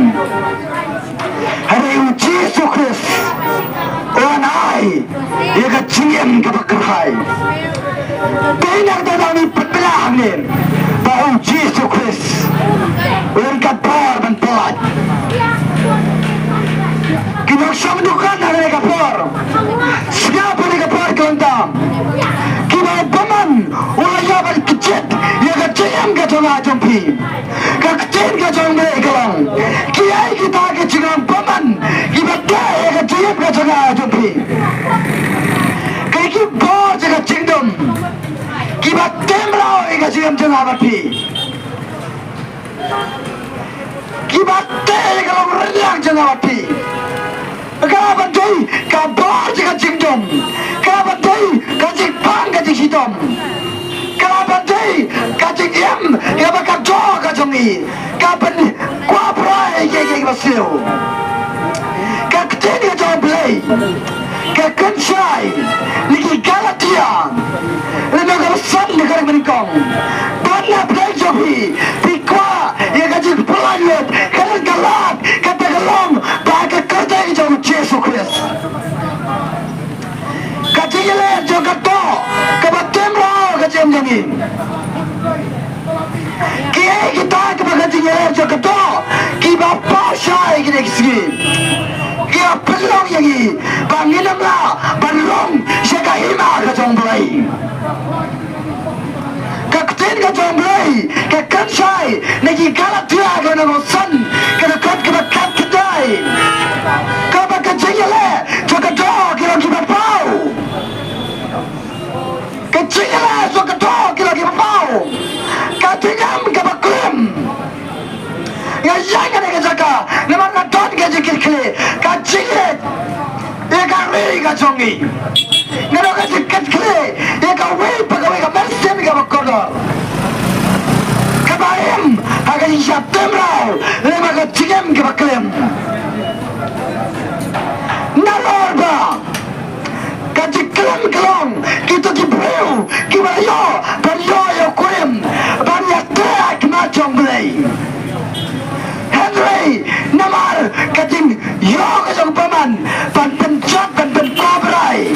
hari Jesus Christ uwan ai ya ka chingem ka bakai Bilang dalami pebelah ni bahawa Jesus Christ uwan ka por ban pelat kinaksam dukan hari ka por siapa ni ka por kelentam kina baman uwan ya ban kecet ya ka chingem ka jonga jompi ka kecet ka jonga ikalang kiai kita ka chingam baman ibadda ya ka chingem ka jonga jompi kaki bor jaga chingdom kiba temrao ega jingam jonga bapi kiba ngawati. Kabatay kabar jika jingdom. Kabatay kajik pang kajik hitam. Kabatay kajik em kabakat jo kajongi. Kapan kuaprai ye basil. Kakten ka jo play. Kakanshai lagi Galatia. Lalu kawasan negara menikong. Bana play jobi. Pikwa ye kajik pelayut. Kalan galat kata galong. Bagai kerja jo Yesus Kristus. Kajile jo kato kabatem rao kajem jangi. Kiai kita kajile jo kato kiba pasai kini kisgi. Kia pelong yangi banginam la balong jaga hima kajong belai. Kakten kajong belai kakansai nagi Galatia kana mosan kana kat kabakat kedai. Kajile jokato kira kiba pau. Kajile jokato kira kiba pau. Katingam kabakum. Ya jangan jaga naman naton kajikil kile kajile ya kari kajongi ngano kajikil kile ya kawe pagawe kamersem kabakodo kabayem hagajin syaptem rao lema kajigem kabaklem nalorba kajiklem kelong kita kibreu kibayo banyo yo kurim banyatea kimachong belai Henry namar kating yo kajong paman pan pencot pan penkobrai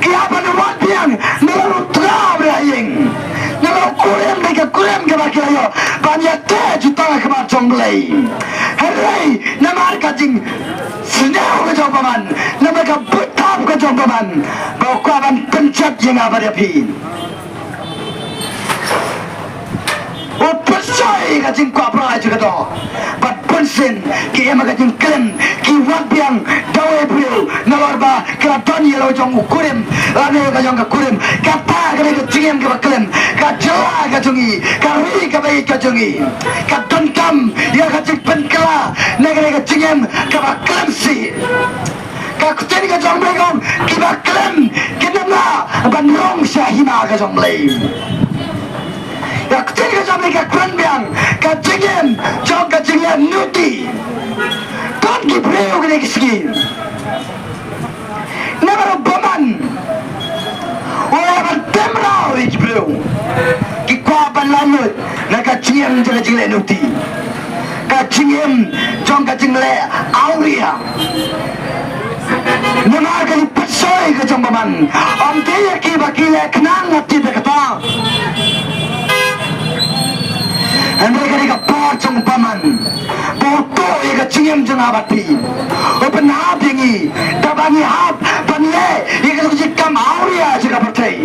kia panuan piang nelalu trabraying nelalu kurem ke bakilayo banyate jutang kemacong belai Henry namar kating senyaw kajong paman namar kabutap kajong paman bau kuaban pencot yang abadapi Persai kajing kuat perai juga tu. Bat pensin ki ema kajing klem ki wan piang dawe beliau nalarba kelaton yelo jong ukurim lane kajong kurim kata kene kajing ke klem kajela kajongi kari kabai kajongi katon kam ya kajing penkala negere kajing ke klem si kakuten kajong begom ki klem kinamla banrong syahima kajong lei ya ketiga zaman kekuran biang kajingem jauh kajingem nuti ton kibreu kene kisgi namaro baman orang temrau kibreu kikuapan lanut na kajingem jauh kajingem nuti kajingem jauh kajingem auria nama kali pesoi kajong baman om dia kibakile kenang ngati berkata Mereka ni kapar jeng paman, boto ia kacingem jeng abati, open hab yengi, tabangi hab, panle, ia kacikam auria jeng abatai.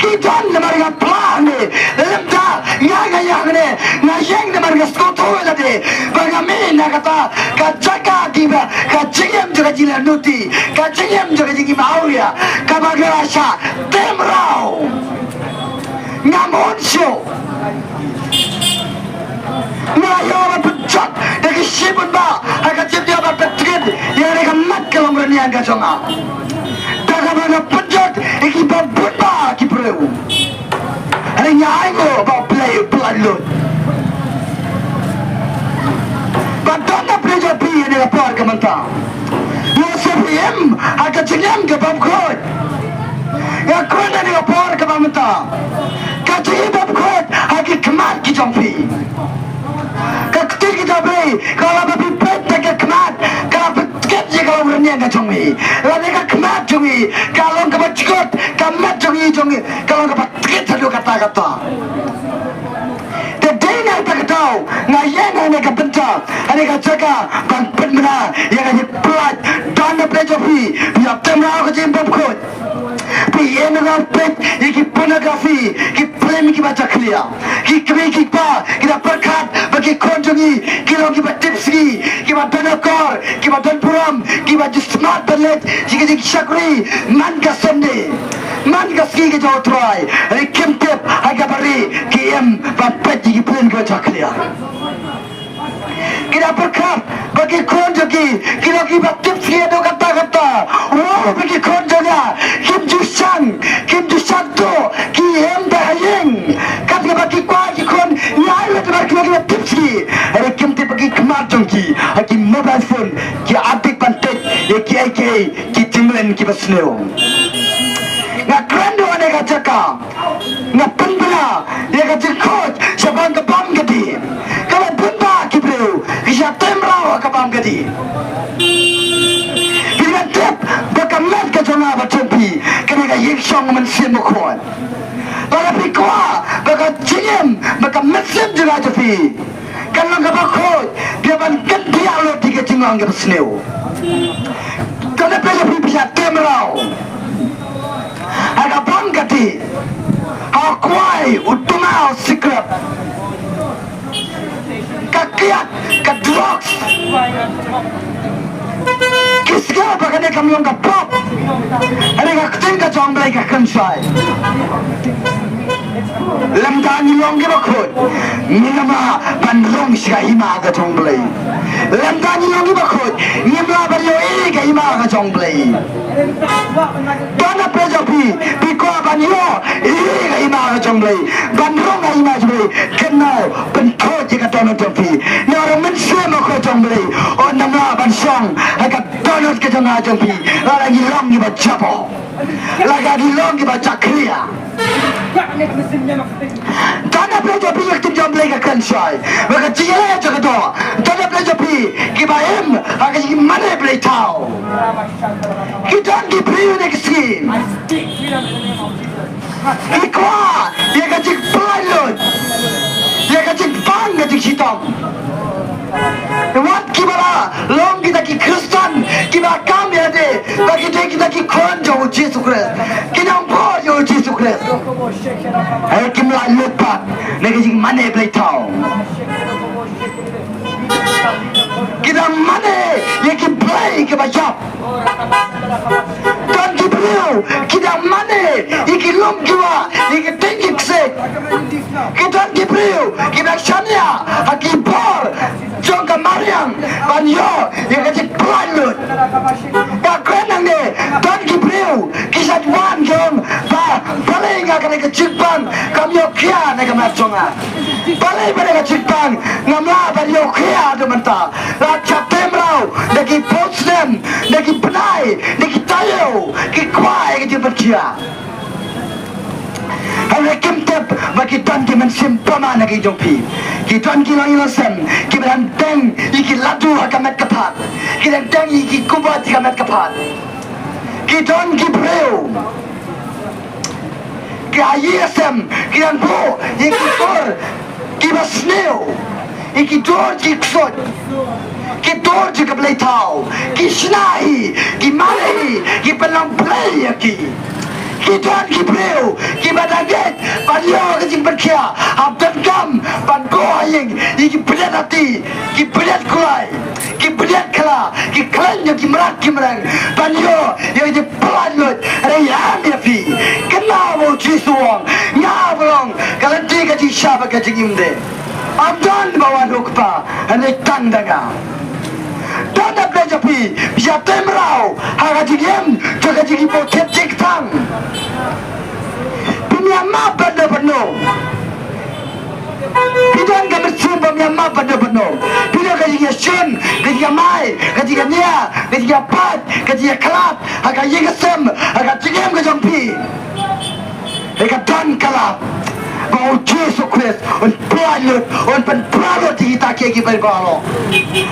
Kita ni mereka pelan ni, lemta, yang ni, ngayeng ni mereka skoto jadi, bagaimana nak kata, kacaka kiba, kacingem jeng kacingem nuti, kacingem jeng kacingem auria, kabagerasa temrau, ngamun show. Ngayon pencot dari sibun ba agak jadi apa petrit yang mereka mat kalau berniaga jonga dalam mereka pencot iki babut ba kibreu hari nyaingo ba play pelanlut badana preja pi ini lapor ke mentang Yosefim agak cengem ke babkot ya kena ni lapor ke mentang kacing babkot agak kemat ki jompi kaktir kita beri kalau babi pet tak kemat kalau petkep je kalau berniaga jongi lalu kemat jongi kalau kebacikot kemat jongi kalau kepetkep satu kata-kata Dedena tak tahu ngayen ane kepencak ane kacaga bang penmena yang ane pelat dana plejopi biar temrau kejimbab kot pi enga pet iki pornografi ki premi ki baca clear ki kri ki pa kita perkat bagi konjongi kilo ki batipsi ki batanakor ki batanpuram ki bajismat berlet jika jika syakri man kasende man kaski ke jauh try hari kemtep agak beri ki em bapet jiki premi ki baca clear Kita berkat bagi konjoki. Kita kibat tips kita kata-kata. Wow bagi konjonya. Kim Jushan tu. Ki hem bahayeng. Kata bagi kuat kon. Nyai lepas kita tips ki. Ada kim tip bagi kemacung ki. Ki mobile phone. Ki adik pantek. Ki AKA. Ki timlen ki basneo. Nga krendo ane kacaka. Nga penbela. Dia kata coach. Siapa yang kebam gedi. Kalau benda kibreu. Kisah temrau kebam gedi. Bila tip. Bakamat kacana bacempi. Kena yik song mensim mukon. Baka pikwa. Baka jingim. Baka mensim juga jepi. Kalau kebak coach. Dia ban gedi alo tiga jingong ke besneu. Kalau pejapi bisa temrau. Ada bangkati, hakwai utumau secret, kakiat, kadrox, kisah bagai kamu yang kapop, ada kakutin kacang belai kakrensai, lemdan yang gibakut, minama bandrong sikahima kacang belai, lemdan yang gibakut, minama barioi kahima kacang belai. Dana prejapi biko banyo iri ima jonglei bandrong ima jonglei kenal bento jika dana jampi nara mense mako jonglei on nama bansong agak dana ke jonga jampi lagi long ni bacapo lagi long ni bacakria dana prejapi yang tim jonglei ke kansai maka jia jaga do dana prejapi kibaem agak mana play tau kita di priu neksi ikwa dia kacik pelanut dia kacik bang kacik hitam wat kibara long kita ki Kristen kiba kami ade bagi kita ki konjo Yesus Kristus kita umpo Yesus Kristus ayo kimla lupa negeri mana boleh tahu kita mana yang kita play kita jawab dan kita mana iki lom kiwa iki tinggi ksek kita kibriu kita shania akibor jongka mariam banyo yang kecik pelanut ya krenang ne dan kibriu kisah wan jong paling akan kecik bang kami okia nak maconga paling pada kecik bang ngamla bari okia tu mentah la chatemrau daki postem daki penai daki tayo ki kwai ki berkia Hari kimtep bagi tuan ki mensim pama nagi jompi ki tuan ki lang ilasem ki beranteng iki ladu akamet kapat ki beranteng iki kubat akamet kapat ki tuan ki breu ki ayesem ki anpo iki kor ki basneo iki dor ki ksot ki dor ki kablay tau ki sinahi ki manahi ki pelang play ki kita kibreu kibadaget panyo kecing berkia abdan kam panko ayeng iki berat hati ki berat kulai ki berat kala ki klanyo ki merang panyo yang di pelanut rayam yafi kenapa cisuang ngablong kalau tiga di siapa kecing imde abdan bawa hukpa ane tandaga Dana prejapi bisa temrau haga jigem jaga jigi potet jiktang Pemyama pada penuh Pidan kami sumpah pemyama pada penuh Pidan kajiga sun, kajiga mai, kajiga nia, kajiga pat, kajiga kelap Haga yigasem, haga jigem kajampi Haga dan kelap Bau Yesus Kristus und pelanut und penperanut kita kaki berbalo.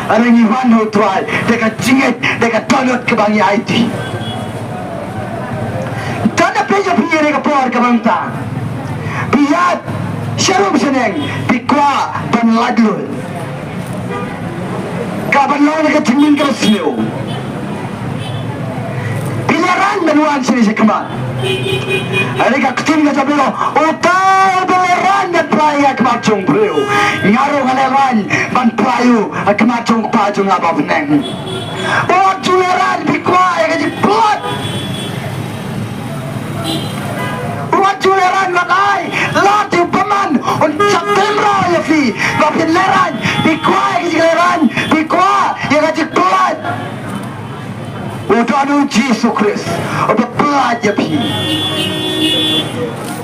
Ada ni wano tuai dekat jingit dekat donut ke bangi IT. Tanda peja punya dekat por ke bangta. Biar syarum seneng bikwa dan ladul. Kapan lawan dekat jingin ke sini. Bilaran menuan sini sekemat. Ada ketim kata beliau, utau beleran dan pelaya kemacung beliau, ngaruh ngaleran ban pelayu kemacung pajung apa beneng. Oh tuleran bikwa yang jadi pelat. Oh tuleran makai, latih peman, und September ya fi bapin leran di kuai ke leran di kuai ya ke pelat udah nu Yesus Kristus udah pelat ya fi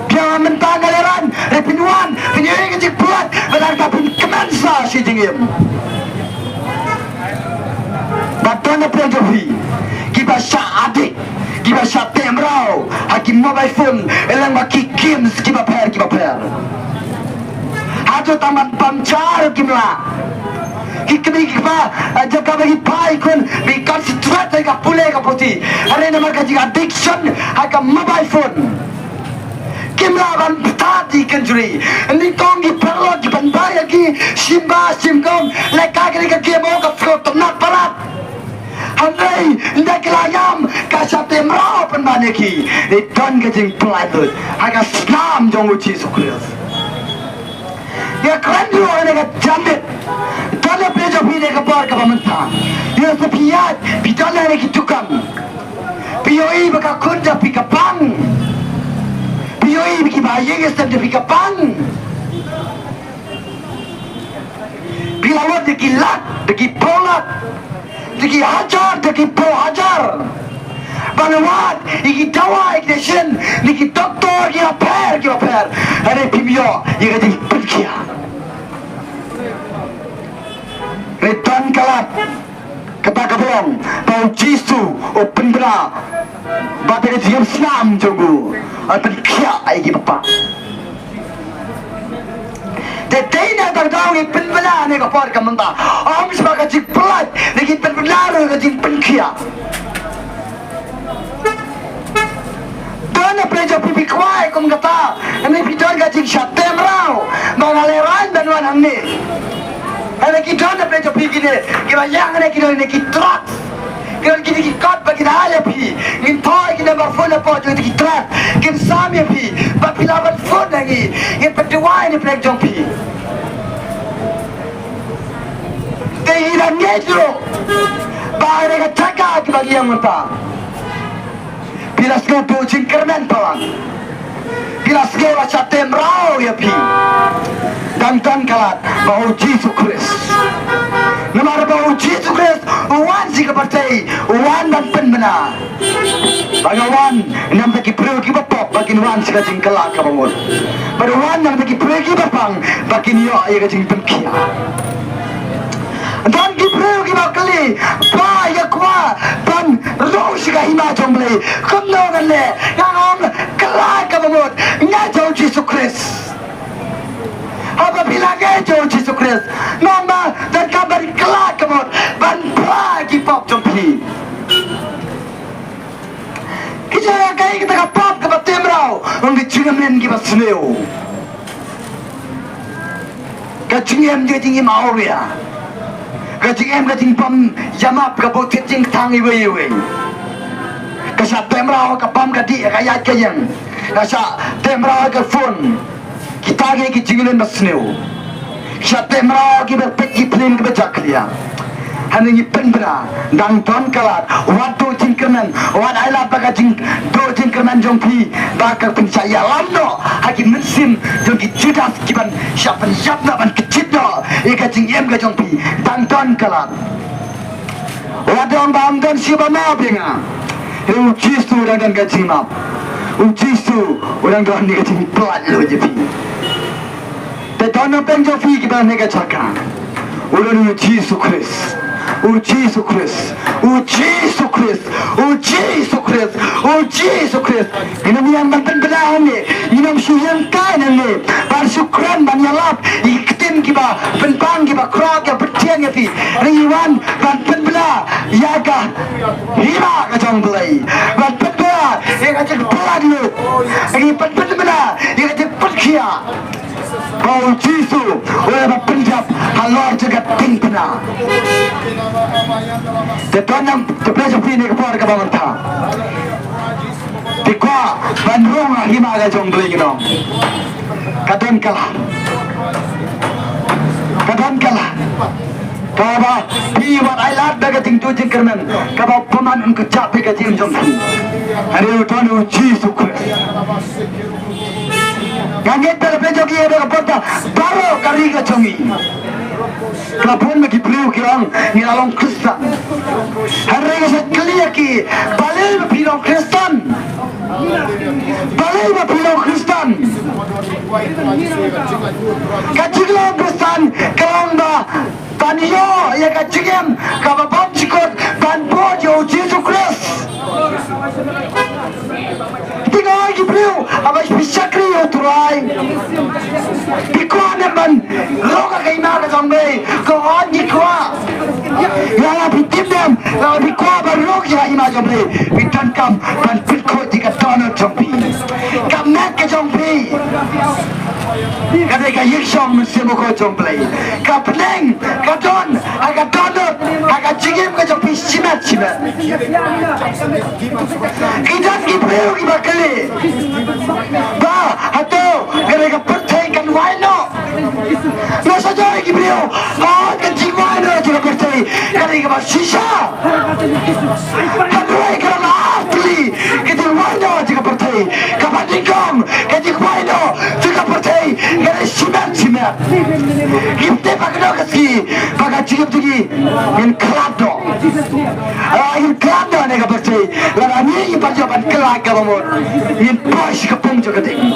jangan mentang leran repinuan penyuai ke pelat benar kapin kemensa si jengim batona pejofi kita sya adik kita sya temrau hakim mobile phone elang maki kim kita per hatu taman pamcar kimla kikni kipa jaga bagi pai kun bi concentrate ka pule ka poti are namar ka jiga addiction haka mobile phone kimla ban tati kanjuri ni kongi perlo ki banbaya ki simba simkong leka ka kemo ka frot nak parat Andai ndak layam kasate mrao penmaneki don gajing pelatut aga snam jong Yesus Kristus ya keren dulu ada jamit dalam peja pide ke bar ke pamenta ya sepiat bidala ni tukang pioi baka kunja pikapang pioi biki baye gestem de pikapang bila lo dikilat deki polat deki hajar deki po hajar banawat iki dawa iki desen iki doktor ki aper are pibio iki di perkia retan kalat kata kabong bau jisu open bra batere diam snam jogu perkia iki papa Tetena terdau ni penbela ni kapar kamanta. Am sebagai cik pelat, ni penbela ke cik penkia. Dana preja pipi kuai kum kata, ni piton ke cik syatem rau, mangaleran dan wan hamni. Ada kita dana preja pipi ni, kita yang ni kita truk. Kita kot bagi dah pi, in toy kita berfon apa jadi kita, kita sami pi, bapila berfon lagi, in pertuai ni plek jong pi. Tehirang ngejo, bahaya kita cakap bagi yang mentah. Bila sekau tu jingkermen palang, bila sekau baca temrau ya pi, dan kalat bau Yesus Kristus. Nama bau Yesus Kristus, uwan si kepercayai, uwan dan penbenar. Bagawan, nam bagi pergi bapok, bagi uwan si kajing kelak kabangun. Bagawan nam bagi pergi bapang, bagi niok ia kajing penkia. Dan pergi bakali, pa ya kuah, dan roh si kahima jomble, kumnongan le, yang om kelak kabangun, ngajau Yesus Kristus. Apabila ngejauh Yesus Kristus, nama dan kabar kelak kemud, ban lagi pop jompi. Kita kaya kita kapap ke batemrau, untuk cingamen kita seneu. Kacingem dia tinggi mau ya, kacingem kacing pam jamap ke botit jing tang iwe. Kasat temrau kapam kadi kaya kayang, kasat temrau ke phone. Kita lagi jingulen basneu. Kita merau kita pergi plane ke Jakarta. Hanya ni penbera, dan tuan kalat. Waktu jingkerman, waktu ayat bagai do jingkerman jompi, bakal pencaya lando. Hagi mesin jompi judas kiban siapa ban kecil do. Ika jingem ke jompi, dan tuan kalat. Waktu orang bang dan siapa maaf ya? Yesus orang dan gaji maaf. Yesus orang tuan ni gaji pelat lo je pi. Tetana penjofi kita nega cakap. Ulang Yesus Kristus, Yesus Kristus, Yesus Kristus, Yesus Kristus, Yesus Kristus. Ini yang penbenaran ni, ini syukur kain ni. Bersyukuran banyalap, iktim kita, penpang kita, kerak kita, bertiang kita. Riwan penbenar, yaga, hima kacang belai. Penbenar, yang kacang pelan lu. Ini penbenar, yang kacang perkia. Bau Yesus, orang Punjab, halal juga tingpena. Tetanam terpelajar pini kepala kebangunan. Tikwa bandung hima gajong beli kita. Kadang kalah. Kau piwat ailat daga tingtu jengkerman. Kau paman untuk capai kajim jomsu. Hari itu Yesus Kristus. Ngangit pada pejogi ada kapota baru kari ke congi. Kelapun bagi beliau kirang ni along Kristen. Hari ini saya clear ki balik berpilih Kristen. Balik berpilih Kristen. Kaciklah Kristen kalau anda taniyo ya kacikam kababam cikot banbo jauh Yesus Kristus. Tinggal lagi beliau abis bisakri uturai. Pikuan ban loka kaina ka jombe ko onji kwa. Lala bitim dem lala bikwa ban lok ya ima jombe bitan kam ban pitko jika tono jombe. Kam nak ka jombe. Kadai ka yikshom semo ko jombe. Ka peneng ka don aga donot aga jigim ka jombe simat simat. Kidat ki beliau ki bakali. Ba hato kadai ka pertai kan waino. Nasa jari ki beliau kencing waino juga pertai kadai ka sisa. Kadai ka asli kencing waino juga pertai kapatingkom kencing waino juga pertai kadai simat. Gimte pakno kasi pakai jigim tugi in klado. In klado ne ka pertai lala ni pajaban kelak ka bamor in posh ka pung juga ding.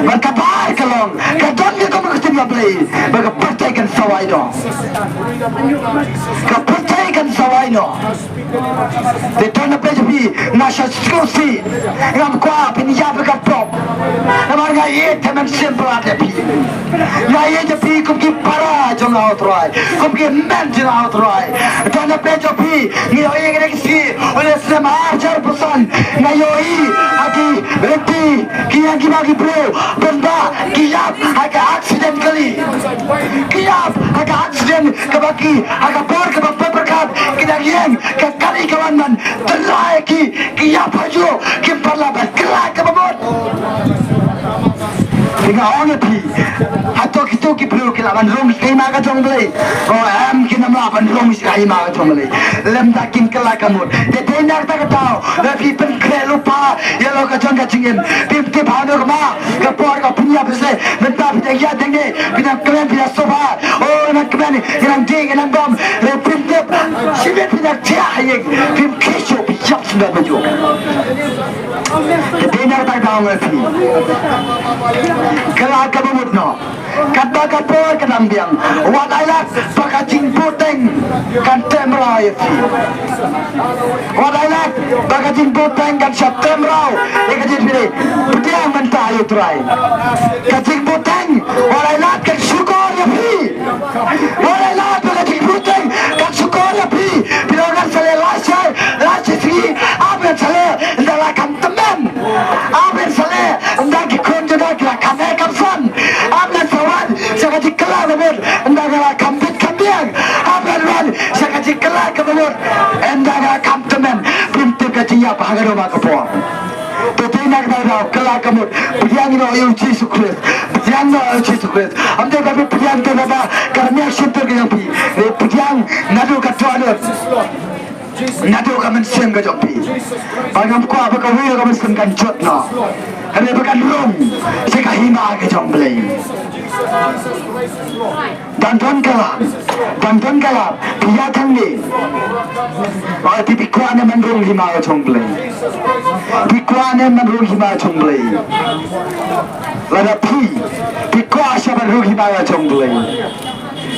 Ban kabar kalong kadon ke kamu kesini beli baga partai kan sawai do. Ka partai kan sawai no. De tona pejabi nasha skusi ngam kwa pinja baga pop. Namar ga ye temen simple ate pi. Na ye je pi kum ki para jong out roi. Kum ki men jong out roi. Tona pejabi ni o ye gre kisi ole sema ajar pesan na yo i ati reti kian ki bagi bro benda kiap aga accident kali kiap aga accident kabaki aga por ka berkat kita yang ka kali kawanan terlaik ki kiap ajo ki parla berkelak ka bamot tinggal orang pi atau kita ki bro ki lawan rong ki ma ka jong beli oh am ki nam lawan rong ki ma ka jong beli lem takin kelak kamut de tenar ta ka tau la pi pen kre lupa ya lo ka jong ka cingin pi ti phano ka ma ka por ka punya bese menta pi ya denge pina kren pina soba oh na kren yang ding yang bom le pin tip sibet pina tia hayek pin kisho pi jap sudah baju de tenar ta ka ma pi kelak ka bamut no kata kapo kadang biang wadailat pakacing puteng kan temrau wadailat pakacing puteng kan septembrau ikajit pilih putiang mentah utrai kacing puteng wadailat kan syukur ya pi wadailat pakacing puteng kan syukur ya pi bilangan sale lasai segi apa sale dalam kam teman apa sale ndak konjona kira kame kamsan apa saya kasih kelak kabur, anda kalau kampit kambiang, apa luar? Saya kasih kelak kabur, anda kalau kamtemen, pintu kecil apa harga rumah kapur. Tapi nak tahu kelak kabur, perjalanan itu Yesus Kristus, perjalanan itu Yesus Kristus. Anda tapi perjalanan itu apa? Karena syukur kita pi, perjalanan nado katuanut. Nado kami sen ke jopi, bagaimana kau apa kau hidup kami sen kan jod no, kami bukan rum, saya kahima ke jomblay. Bantuan kalah, dia tanggi. Kalau pikuan yang menurung hima jomblay, pikuan yang menurung hima jomblay. Lada pikuan siapa menurung hima jomblay.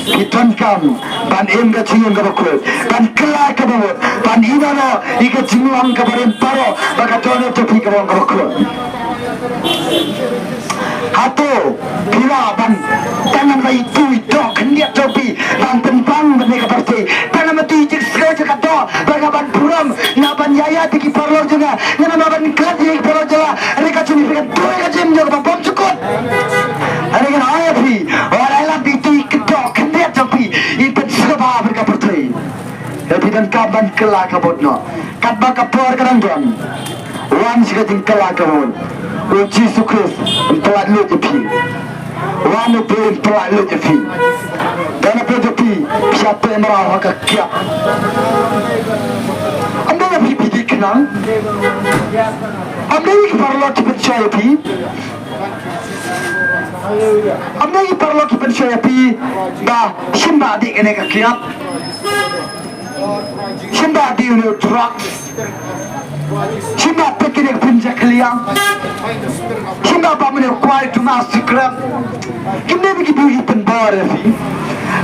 Kiton kam ban em ka cingong ka bakul ban kela ka bawot ban ibano ika cingong ka barem paro baka tono to pi ka bakul hato pila ban tangan mai tu itu kendia topi ban tempang ban ka parti tangan mati jik skroja ka to baka ban puram na ban yaya tiki parlo juga na ban klat ye parlo jala reka cumi pika to ka jim jo ka bom cukut are kan aya pi ora la bi tu ikto tapi ipan serba mereka percaya. Tapi dan kaban kelak kabut no. Kabak kapor keranggan. Wan sih keting kelak kabut. Yesus Kristus telah lu jepi. Wan upin telah lu jepi. Dan apa jepi? Siapa yang merah maka kia. Anda yang pergi kenal? Anda yang perlu dipercaya pi? Amna i parlo ki pen shoya pi ba shimba di kene ka kiap shimba di no truck shimba pekene punja kliang shimba ba mene kwai tu na sikram kimne bi ki bi pen bar fi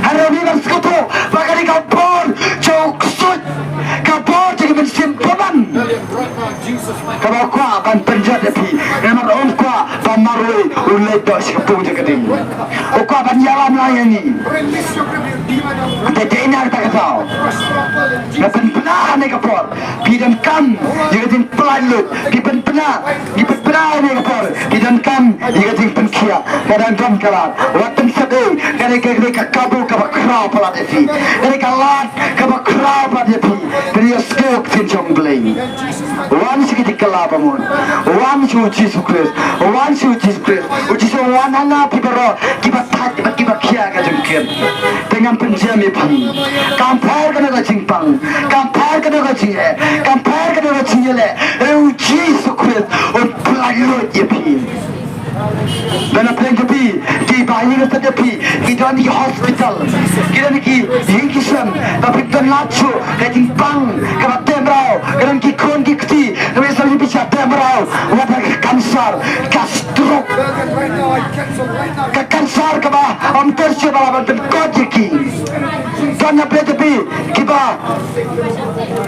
harabi nas kato bagari ka por chok sut ka por jadi men simpaman ka ba kwa ban penjat fi emar om kwa ba maroi ulai dos ka puja ka ding o kwa ban yalam layani te denar ta ka tau na pen pena ne ka por pidan kam jadi tin plalut di pen pena ne ka por pidan kam jadi tin pen kia kadang kam kalat watan sade kare ka kabu ka ba krau pala de fi kare ka lat ka ba krau pala de fi kare skok tin chong blame wan sikit kalapamon wan chu Jesus Christ wan chu Jesus Christ uji so wan hanga pibaro kiba kia ka jengkem dengan penjami pi kampar kana ka jingpang kampar kana ka jinge kampar kana ka jingele Jesus Christ on playo ye pi dan apa yang tepi di bayi kita tepi kita ni hospital kita ni hingkisan tapi terlacu kajing bang kalau temrau kalau kikon kikti kalau saya bisa temrau wabah kanser stroke kanser kaba am tersi bala banten kojiki dan apa tepi kita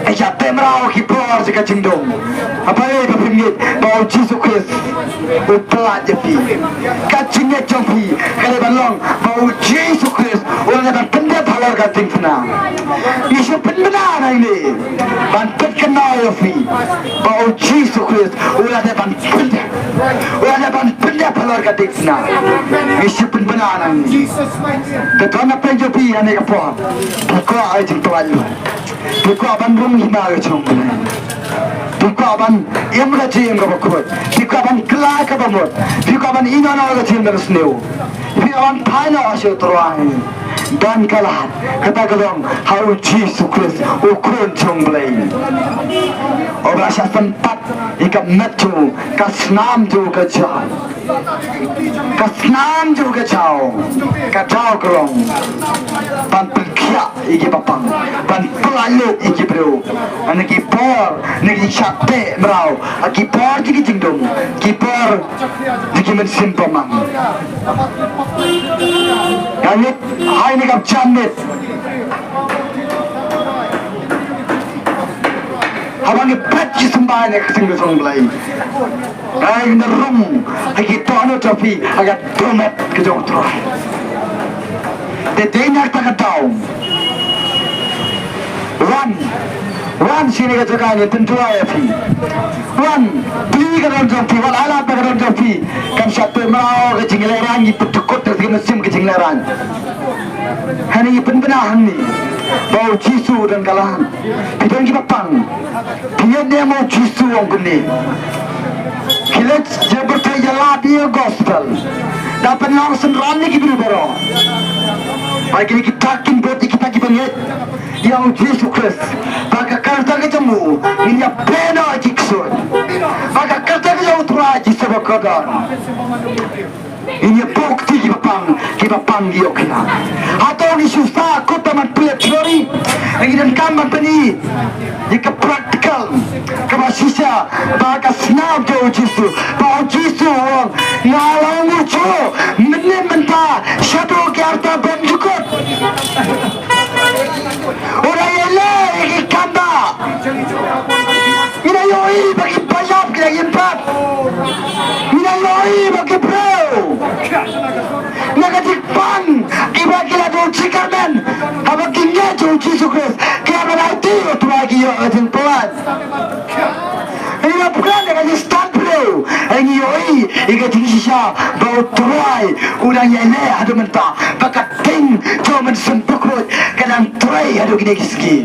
aja temrau kipor sekajing dong apa ye bapingit bau Jesus Christ upelaje kacingnya jompi kali balong bau Jesus Christ orang yang pendek halar kating kena isu benar ini bantet kena yofi bau Jesus Christ orang yang pendek halar kating kena isu benar ini tekan apa jompi ane kapor buka aja tualu buka bandung hima kecong buka ban imra jim kabakut buka ban kelak kabamut buka ban inana kecim dan snew buka ban paina asyo teruai dan kalah kata gelong hau Jesus Christ ukun chonglei obrasya tempat ikam metu kasnam tu kacau kasnam tu kacau gelong ban pelkia iki papang ban pelalu iki bro anak ipor negi chatte brau akipor jigi jingdong kipor jigi men simpamang kanit hai ni kap jamit habang pet ji sembah ne kesing song blai ai na rum agi tono tapi aga tomat ke jong tro de denar ta ka tau wan sini ka jaga ni tentu ai fi wan beli ka ron jong pi wal ala ta ka ron jong pi kan satu mau ke jingleran ni putukot ke mesim ke jingleran hani penbenahan ni bau jisu dan kalahan bidang kita pang dia dia mau jisu orang gini kilat dia berkaya dia gospel dapat langsung rani kita bero bagi kita kin berarti kita banget yang Yesus Kristus maka kerja ketemu ini pena jiksun maka kerja yang teraji sebab kadar ini bukti kita pang giokna atau ni susah kota man pilih teori ini dan kamar peni jika praktikal kebasisya maka senang jauh Yesus bau Yesus orang ngalang lucu mentah syadu ke harta benjukut orang yang lagi kanda ina yoi bagi bayap kita impat ina yoi bagi bro negatif pan iba kila do chikarmen haba kinga jo Jesus Christ kaya malati o tuwagi yo ating tuwan ina bukan dengan stand bro ini yoi ika tinggisya bau tuwai orang yang le adu mentah bakat ting jo mensempukut kadang tuwai adu gini kisgi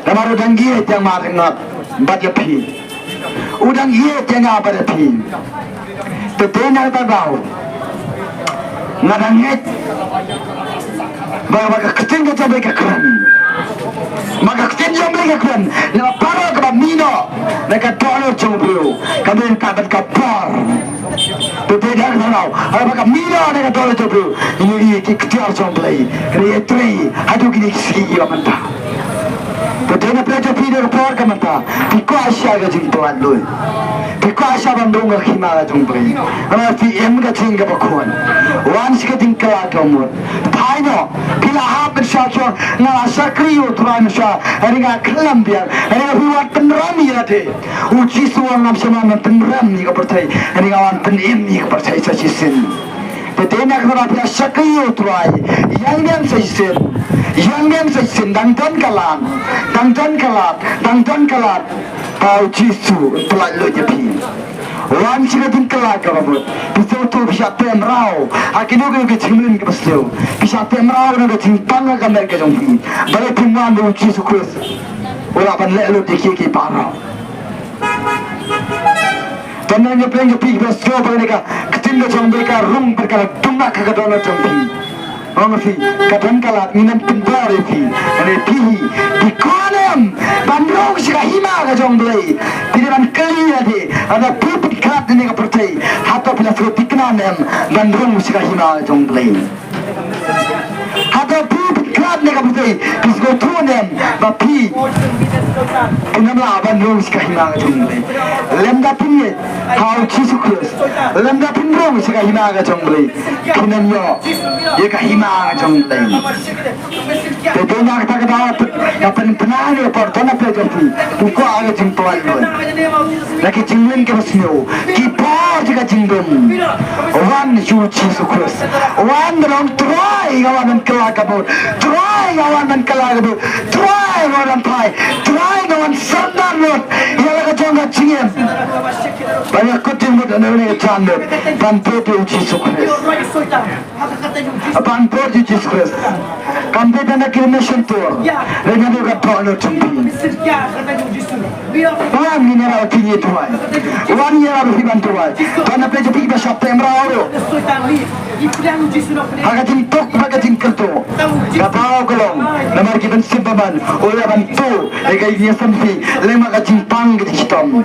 Namaru dangiet yang maringat badyapi udang hiet yang abadapi tetenar babau ngadangit baga keting ke jabe ke kran maka keting jabe ke kran na para ke mino na ka tono chobro kamen ka bat ka par now. Apakah mila dengan dolar jabru ini ikhtiar jomblay. Kerja tri hadu gini segi mantap. Betul pelajar video report kamata. Piko Asia ke jing tuan lui. Piko Asia bandung ke hima ke jomblay. Ama PM ke jing ke bakuan. Wan sih ke jing kelak kamur. Paino bila hab bersyakur ngala sakriu tuan sya. Hari ngak kelam biar. Hari ngak buat penerami ya deh. Uji suang ngam sama penerami ke percaya. Hari ngawan penim ke percaya sajisin. Betul nak berapa sakriu tuan. Yang sajisin. Yang sajisin dan kalam. Dangton kalat Pau Jisu Pelak lo jepi Wan sila din kelak kabut Bisa tu bisa temrau Akinu ke cingin ke pasio Bisa temrau na ke cingpang ke kamar ke jompi Balik timuan do Jisu Kris Ora ban lek lo diki parau Tananya peleng jepi pasio panika ketin ke jompi ka rum perkara tumak ke dono jompi Ongi kadang kalat minam pendari fi ane pihi di kolam bandrong sih hima ka jomblay tidak ban kaliya de ada puput kat ni ka pertai hato pila suruh tiknanem bandrong sih hima ka jomblay hato puput kat ni ka pertai bisgo tuanem bapi kenapa bandrong sih hima ka jomblay lemda pinye hau Yesus Kristus lemda pinrong sih hima ka jomblay kenamyo ye ka hima jomblay Betul nak tak dapat dapat penang ni pertama pelajaran buku agak jempuan pun. Lagi jemlin ke masnyo, kipar juga jemlin. Wan Yesus Kristus, wan dalam try kawan kelak kabut, try kawan kelak kabut, try kawan pai, try kawan sandar lot. Ia lagi jangan cingem. Banyak kutim buat anda ni candut, bantu Yesus Kristus. Bantu Yesus Kristus. Kampe dana kirme sentur. Renya doga tono tumpi. Wan ni nara opini tuai. Wan ni nara hiban tuai. Tana peja pigi basha temrao. Hagatin tok hagatin kerto. Kapao kolong. Namar kiban simpaman. Ola bantu. Ega ini sampi. Lema kacing pang di hitam.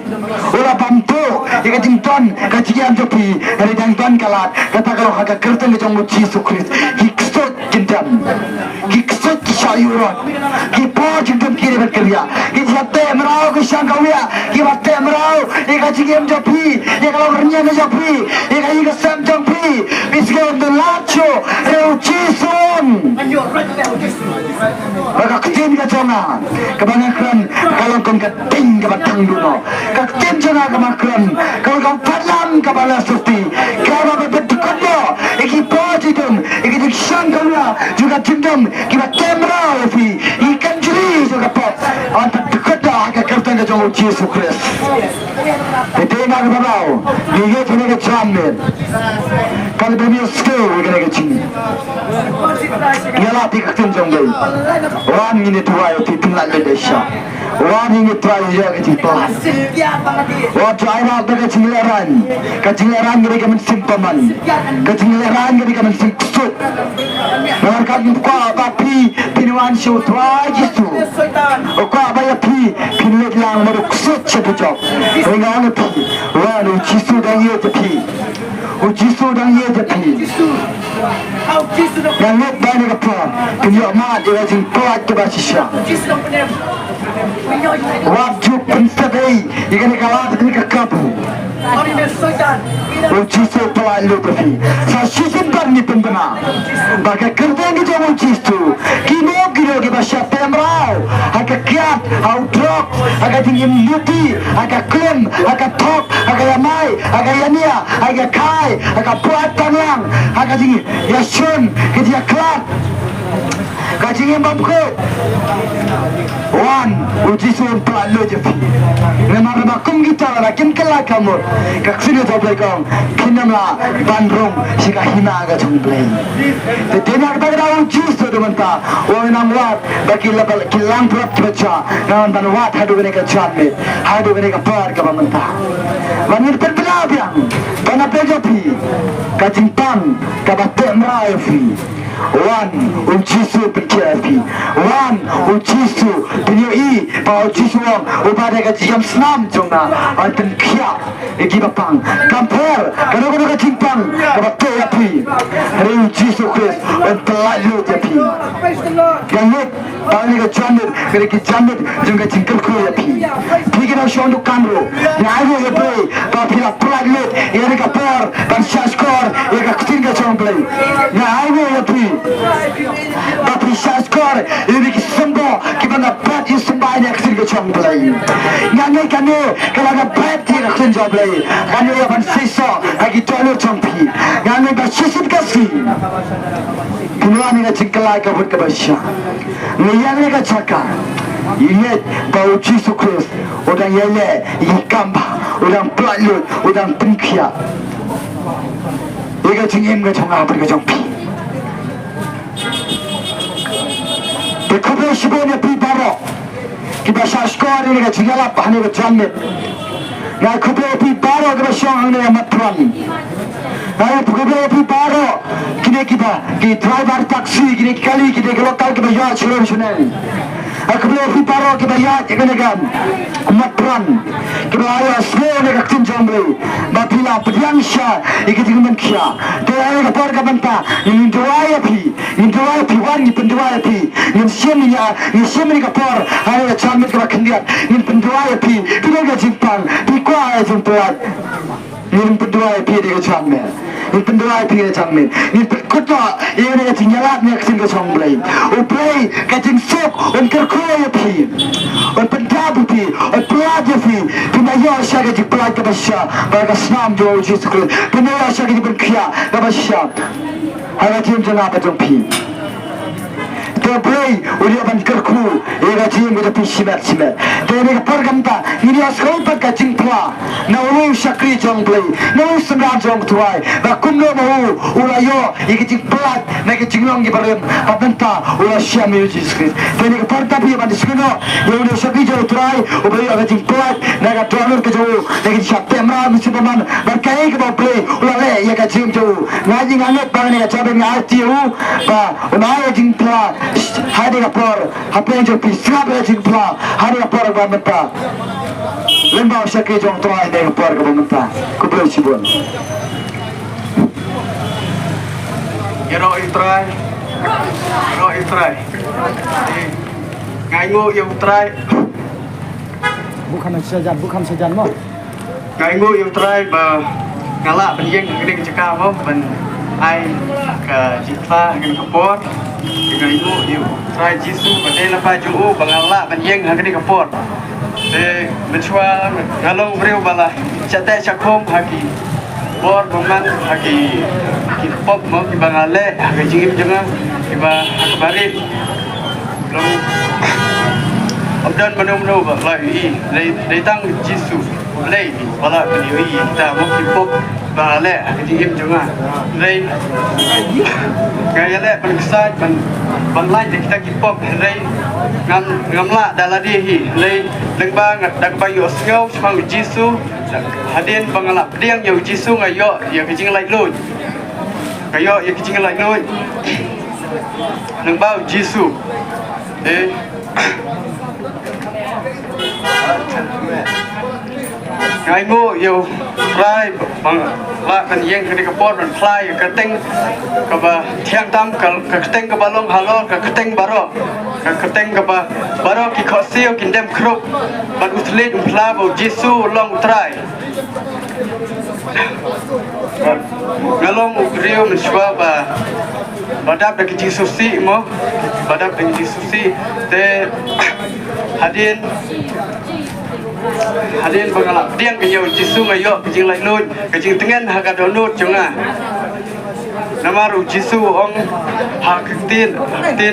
Ola bantu. Ega jington kacian topi. Hari jangton kalat. Kata kalau haga kerto ni jong Yesus Kristus. Hiksot jendam. Kiksut sayuran, kipor jendam kiri berkerja, kisate merau kesangkawia, kibate merau, ika cingem japi, ika kalau renyah japi, ika ika sem japi, biske untuk lacho, reucisun. Maka ketin ke jangan, kebanyakan kalau kau keting ke batang duno, ketin jangan kemakran, kalau kau palam ke balas suti, kalau betul kau, ikipor jendam, ikip sangkawia juga jendam. Kita temrau fi ikan jeri juga pot antar dekat dah ke kertas jauh Yesus Kristus. Itu nak berau, dia kena ke jamin. Kalau bumi skill kena ke cing. Ia lah tiga jam jauh. Wan ini tuai itu tinggal di desa. Wan ini tuai dia ke cing pah. Wan tuai nak ke cingleran. Ke cingleran jadi ke mensimpaman. Ke cingleran jadi ke mensimksut. Mereka buka bapi pinuan siu tuai Yesus. Buka bayar pi pinuan lang meruksut cepujok. Rengang pi. Wan Yesus dah ye pi. Yesus dah ye pi. Yang nak banyak apa? Pinuan mat dia jing kuat ke basisya. Waktu pensadai, ikan kalah ini kekapu. Yesus telah lupakan. Saya simpan ni pembina. Bagi kerja yang kita Yesus, kino kita siap temrau, agak kiat, outlook, agak tinggi muti, agak klaim, agak talk, agak yamai, agak yania, agak kai, agak buat tanang, agak tinggi yasun, kita kelak. Kacing yang bapuk. Wan, Yesus telah lupakan. Memang bakum kita lakin kelak kamu. Kaksini tu belakang, kinamlah bandrong sikahina agak jumplay. Tetapi kita tahu Yesus tu mentah. Orang namwat bagi level kilang berat baca. Namun banwat hadu mereka jamit, hadu mereka bar ke mentah. Wanita terbelah biang, bana pejapi, kacing pang, kabat merayu. Wan Jisu berkiapi Wan Jisu penyui Pau Jisu wang Ubada ka jam senam jona Anten kia Egi bapang Kamper Kadang-kadang ka jimpang Kabato yapi Hari Jisu Christ Dan pelayu yapi Ganit Pau ni ka jamit Kaya ki jamit Jom ka jingkal ko yapi Pigin ang siyong kamro Nyayo yapi Pau pila pelayu Ia ni ka por Dan syaskor Ia ka kutin ka jom play Nyayo yapi Tapi syaskor Ini ki sembo Kita nak bat Ia sembah Ia kutin ka jom play Nyanyi kami Kalau nak bat Ia kutin jom play Kami ia ban sisa Lagi tolu jom pi Nyanyi ban sisit kasih Puluhan ni ka jingkalai Kabut ka basya Ngayon ni ka cakap Ingat bau Yesus Kristus Orang yele Ikamba Orang pelatut Orang pengkiat Ia jingim ka jong apa ka jong pi Dekubur sibunya pi barok Kita syashkor ini ka jingalap Hani ka jamit Ngai kubur pi barok Kita syong ni matran Ngai kubur pi barok Kini kita driver taksi Kini kali kita lokal kita ya Chulur chunel Aku boleh piparo kita ya kan matran kita ayah semua nak tinjau beli bapila pediansya ikut dengan kia dia ayah kapor kapanta ini dua pi wani pendua pi ini siapa kapor ayah camit kita kendiat ini pendua pi kita jimpang pikwa jumpat ini pendua pi dia camit ini pendua pi dia camit ini kuda ini tinggalat ni ketinggal somblay uplay kating sok kerkoya pi pendabu pi pelajar pi pinaya syaga di pelajar basya baga senam jo Yesus Kristus pinaya syaga di berkia basya hari tim jana batong pi Terbaik, udah ban kerku, ia jing udah pisimat. Tapi pergamta, ini asal pakai jingpla, naulu syakri jong play, naulu sembilan jong tuai, bakum lo mau, ulayo, ia jingplat, nak jinglong di barim, abenta, ulah syam Yesus Kristus. Tapi pergamta ia ban diskuno, ia udah syakri jong tuai, ulah ia jingplat, nak tuanur kejauh, nak siap temra musibaman, berkai ke bawah play, ulah le, ia kajing jauh, ngaji nganut bang ni kacabeng artiu, ba, ulah ia jingplat. Hari kapor, apa yang jadi siapa yang jingpla? Hari kapor bermenta. Lembau syakir jong tuai dengan kapor bermenta. Kubur sibun. Iro itrai. Ngaingu yang utrai. Bukan sejan mo. Ngaingu yang utrai ba ngala penjeng gede cekam mo ben ai ke jingpla dengan kapor. Ngaingu yang utrai Jisu badai lepas juu bangala penjeng gede kapor. Mencuba ngalong beriu bala catai cakom haki bor buman haki pop mau kibangale haki jingim jenga kiba hakbarit long abdan manu bala i tang Jisu lei bala beliau kita mau kipop bangale haki jingim jenga lei gaya le peniksan banglai kita kipop lei ngamla daladi lei lengbang dak bayu osngau semang Jisu hadin bangalap diang yo Jisu ngayo ya kicing lai lui ngayo ya kicing lai lui lengbau Jisu ngai ngo yo rai bang la kan yeng kini kapor ban fly keteng ka ba thiang tam ka keteng ka balong halor ka keteng baro ka keteng ka ba baro ki khosio kindem krop ban utlet umpla bo Jisu long try ngalong ukrio mencoba ba badap dak Jisu si mo badap dak Jisu si te hadin bangalap diang ke yo Jisu ngayo kejing lai lut kejing tengen ha ka donut jonga namaru Jisu ong ha tin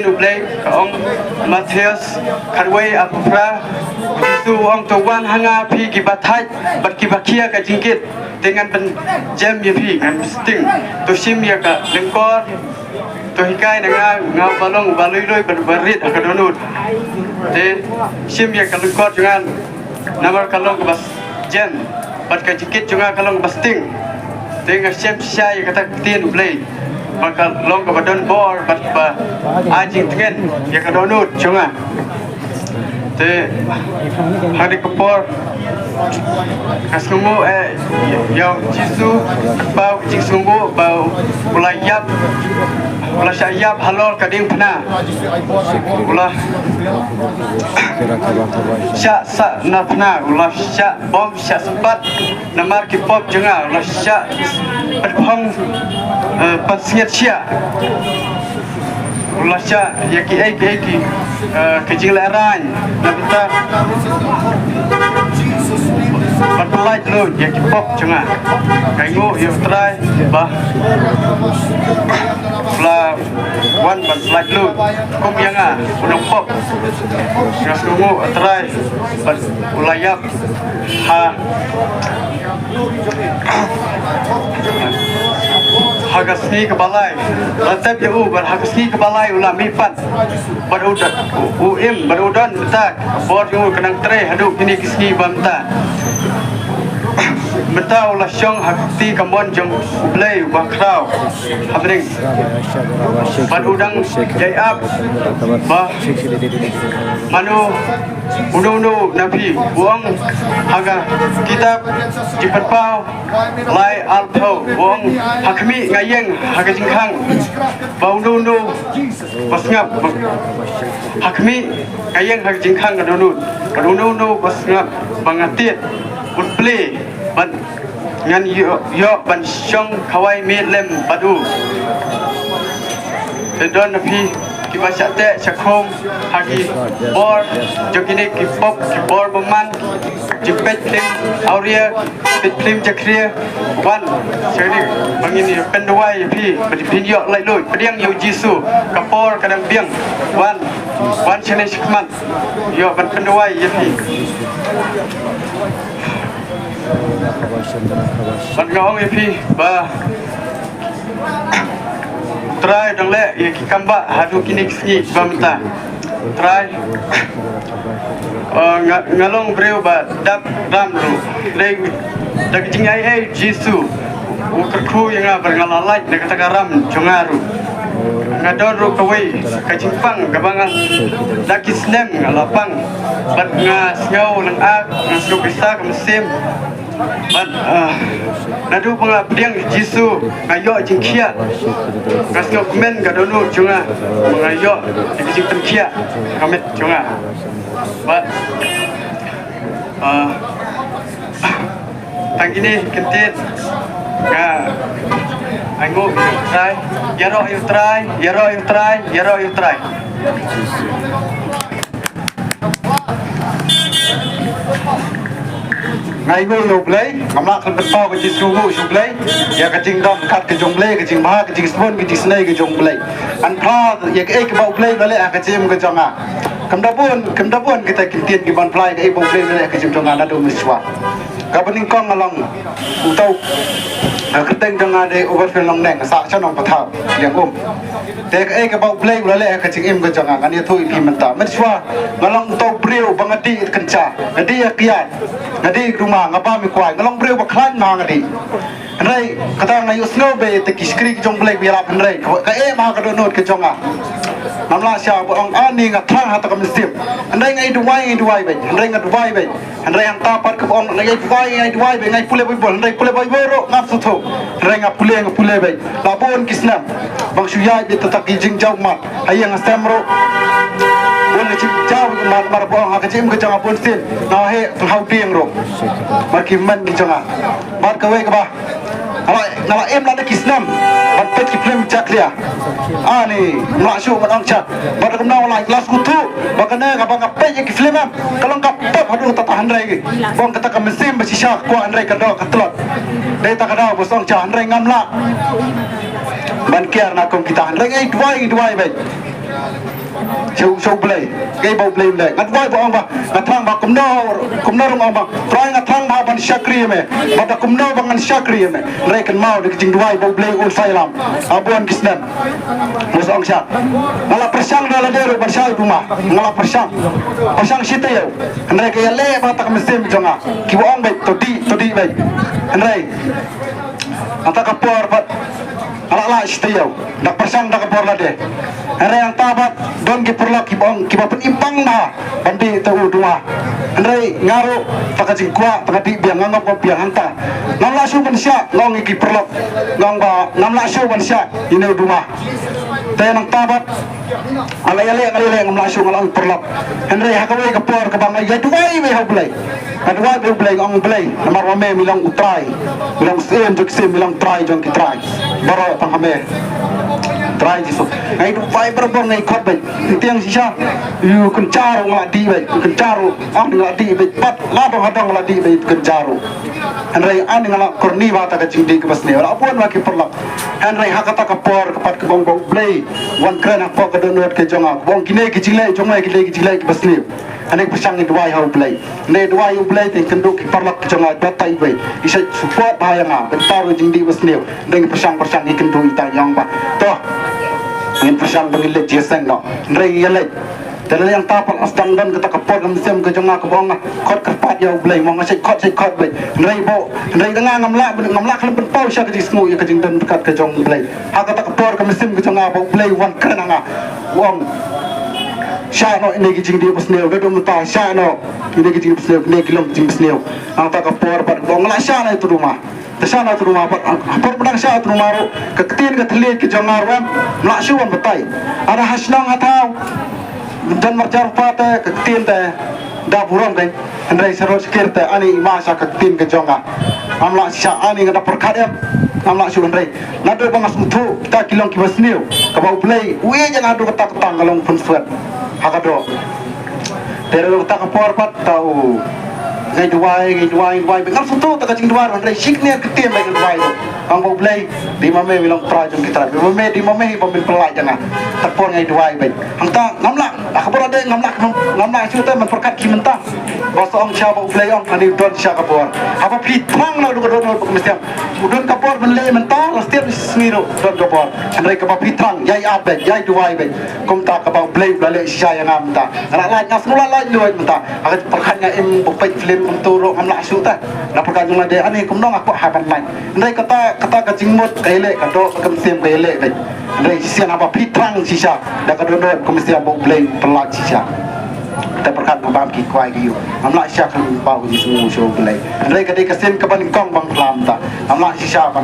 ublay ka ong Matius karway apra Jisu ong towan hanga pi ki bathai bat ki bakia ka jingkit dengan pen jam ye pi kan sting to sim ya ka lengkor to hikai na nga balong baloi loi barit ka donut te sim ya ka lengkor jongan namar kalong ke bas jen bat ka jikit juga kalong bas ting tengah siap saya kata tin play bakal long ke badan bor bat ba ajing tengen ya ka donut chunga te hari kapor kasngu yang jisu bau jisungu bau ulayap ulah syayap halal kading pena ulah syak sa na pena ulah syak bom syak sempat namar kipop jenga ulah syak berpong pasnget syak ulah syak yaki eki kecil laran nabita berpelaj lu yaki pop jenga kaingu yuk try bah lah wan berpelaj lu kum yanga unang pop ngasngu try ulayap ha hagasni ke balai lantai ya hagasni ke balai ulah mipat berudan berudan betak bor kenang tre haduk kini kisni bamta beta ulah syong hakti kamon jong play bakrau habring padudang jayab bah manu unu nabi buang haga kitab jiperpau lai alpau buang hakmi ngayeng haga jingkang bau unu pasngap hakmi ngayeng haga jingkang kadunun unu pasngap bangatit un play ban ngan yo ban syong kawai mi lem padu tedon nabi kibaca te sakom hagi bor jogine kipop kibor beman jipet klim auria klim jakria wan seri bangini pendawai pi berdipin yo lai lui pediang yo jisu kapor kadang biang wan chene shikman yo ban pendawai ya pi ban ngong ya pi ba try dong le ya kikamba hadu kini kisni bamta try ngalong breu ba dap ramru le dag jingai jisu ukru yang berngalalai nak takaram jongaru ngadon ru kawai kajimpang gabangan dakisnem ngalapang bat ngasngau nang ak ngasngau bisa kemesim bat nadu pengabdiang jisu ngayo jingkia ngasngau kemen gadonu jonga ngayo jingten kia kamet jonga bat tang ini kentit nga ango try yaro you try ngày ngô lục lấy ngắm lạc thân bật bao cái chiếc ngô chụp lấy ya cái chiếc đom cắt cái jong lấy cái chiếc ba cái chiếc spoon cái chiếc snake cái jong lấy ăn pha ya cái bao play đó lại cái chiếc cái jong à cầm đá buồn kita kintian cái ban play cái bao play đó lại cái chiếc jong à nó đâu miswa cái bên con ngalong utau cái tên jong à để overfill long neng sa cho nong patau yang te cái bao play đó lại cái chiếc cái jong à cái này thôi thì mình ta miswa ngalong utau breu bangati kenca ngadi ya kiat ngadi rumah ngapa mi kuai ngalong breu baklan ma ngadi andai kata ngayu snow be te kiskri jong blek biara andai ka ma ka donot ke jonga namla sya bong ani ngathang ha ta kam sim andai ngai duwai be andai ngat duwai be andai ang tapat ke bong ngai duwai be ngai pule bol andai pule boy ro ngap su tho andai ngap pule be labon kisnam bang suyai be ta ki jing jaw mat hayang stamro bon ni jaw mat mar bong ha ka jim ke jonga pun sin na he hau tieng ro mar ki man ki jonga mat ka we ka ba Nala em la kisnam bat pet ki film chaklia ani masuk batang chat bat kumna wala kelas kutu bakana ka bang pe ki film am kalong ka pop hadu ta tahan rai bong kata ka mesim basi syak ko andrai ka do ka tlot dei ta ka do bosong cha andrai ngamla ban kiar na kom kita andrai ai duai bai show play gay bau play le ngat wai bong ba ngatang ba kumno rong ba try ngatang ba ban syakri me ba kumno bangan syakri me reken mau de jing duai bau play ul sailam abuan kisnan mosong syak ngala persang dala deru bersai rumah ngala persang sita yo andai ke le ba tak mesim jonga ki bong bai todi bai andai ata kapor bat ala istiyaw dak persang dak borla de ere yang tabat don ki perla ki bong ki bapen impang na bandi tau dua ere ngaru pakajing kwa pakati biang ngangop ko biang anta namla su manusia long ki perla ngong ba namla su manusia ini dua te nang tabat alay namla su ngalang perla ere hakawai kapor kabang ya duai me hablai kadua be blai ngong blai namar wa me milang utrai milang sen juk sem milang trai jong ki trai baro pang hame trai jisu ai du pai berbor ngai khot bai tiang sisa yu kencaru ngadi bai kencaru ngadi bai pat la do hadang ngadi bai kencaru anrai an ngala korni wa ta ka jingdi ke basne wala apun wa ki perlak anrai hakata ka por kepat ke bong bong blai wan kran ak ke donot ke jonga bong kine ki jilai jonga ki le ki jilai ke basne anek persang ni duai hau blai ne duai u blai ten kenduk ki perlak ke jonga batai bai isa support bahaya nga bentaru jingdi basne deng persang ni kenduk ita yang ba toh ingin persang bangile jeseng no rei yele dan yang tapal asdang dan kata kapor kam sem ke jonga ke bonga khot kerpat ya blai mong sai khot blai rei bo rei denga ngamla kan ben pau sya ke dismu ya ke jing dan dekat ke jong blai ha kata kapor kam sem ke jonga bo blai wan kananga wong sya no ini jing dia besneu do mata sya no ini jing besneu ne kilom jing besneu ang ta kapor pat bong la sya na itu rumah sana tu rumah apa pedang sya tu rumah ro keketin ke telit ke jongar wam melaksuan betai ada hasnang atau dan marjar pate keketin te da burong kan andai sero sekir te ani masa keketin ke jonga amla sya ani ngada perkadem amla su andai nado bangas mutu kita kilong ki basniu ka bau play uye jangan adu kata ketang kalong pun suat hakado terus tak kapor pat tau ngay duai bengal sutu tak kacing duar andai sikner ketim bay duai ang bau play di mame bilang prajum kita di mame hi pambil pelai jangan terpon ngay duai bay ang ta ngamla akabor ade ngamla suta man perkat ki mentang bos ong cha bau play ong ani don sya kapor apa pitang na do don mestiam udon kapor men le mentang setiap smiro don kapor andai ka pitang yai abe yai duai bay kom ta ka bau play bale sya yang amta ala la ngasmula la luai menta akan perkatnya em bupai film menturo ngamla suta na perkat jung ade ani kom nong aku haban lain andai kata kacing mut kaile kado kam sem kaile bay andai sian apa pitang sisa da kado don kom mestiam bau play pelak sisaแต่ประคับบางกี่ควายอยู่อำนาจชาติเป่าที่สูงโชว์เลยได้ก็ได้กระเซ็นกับบันกองบางพลามตาอำนาจชาติบัน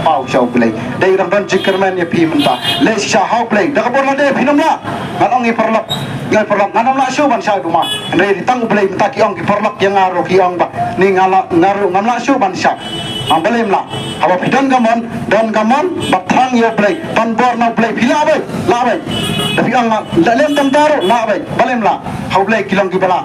เป่าโชว์เลยได้รำดันจิกเกอร์แมนเนี่ยพีมันตาเลสชาเฮาเลยได้ก็บอกเราได้พี่น้องละงั้นองค์perlakงั้นอำนาจชูบันชาดูมาได้ตั้งเลยมันตากี่องค์perlak yang ngaruhกี่องค์บะนี่ngaruhอำนาจชูบันชาang balim la apa pidan gamon batrang yo play tanbor na play pila bay la bay tapi ang dalem tantaro la bay balim la hau play kilang gibala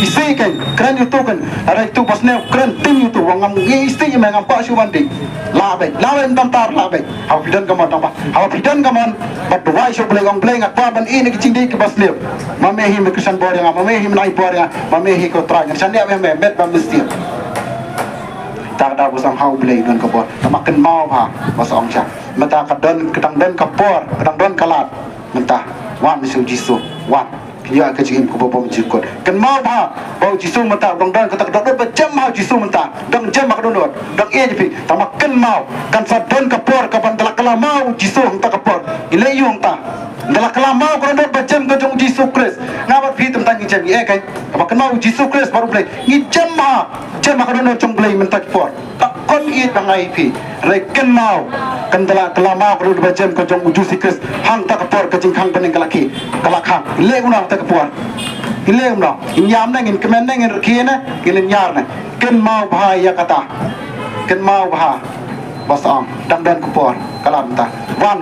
isi kan keren itu kan ada itu pasne keren tim itu wangam isti yang ngam su bandi la bay tantar la bay hau pidan gamon apa hau pidan gamon badwai so play ngapa ban ini kicindi ke pasne mamehi meksan bor yang mamehi nai bor yang mamehi ko trang sandia me met ba mesti tak ada busang hau belai don kapor makan mau ha basong cha mata kadon kedang don kapor kedang don kalat mentah wan misu jisu wan dia ke jing ko bom jikot kan mau ha bau jisu mata dong don kata don becem hau jisu mata dong jam mak don dong e jipi tamakan mau kan sa don kapor kapan telak kala mau jisu hang ta kapor ile yung ta telak kala mau kan don becem ke jong jisu kris ngabat pi tentang jam e kai tamakan mau jisu kris baru belai ni jam ha jam mak don jong belai mentak por tak kon i bangai pi reken mau kan telak kala mau kan don becem ke jong jisu kris hang ta kapor ke jing hang pening kalaki kalakang ile una ta kapor ile una inyam na ngin kemen na ngin kiena ngin nyar na ken mau bahaya kata ken mau bah basang dan kapor kalam ta wan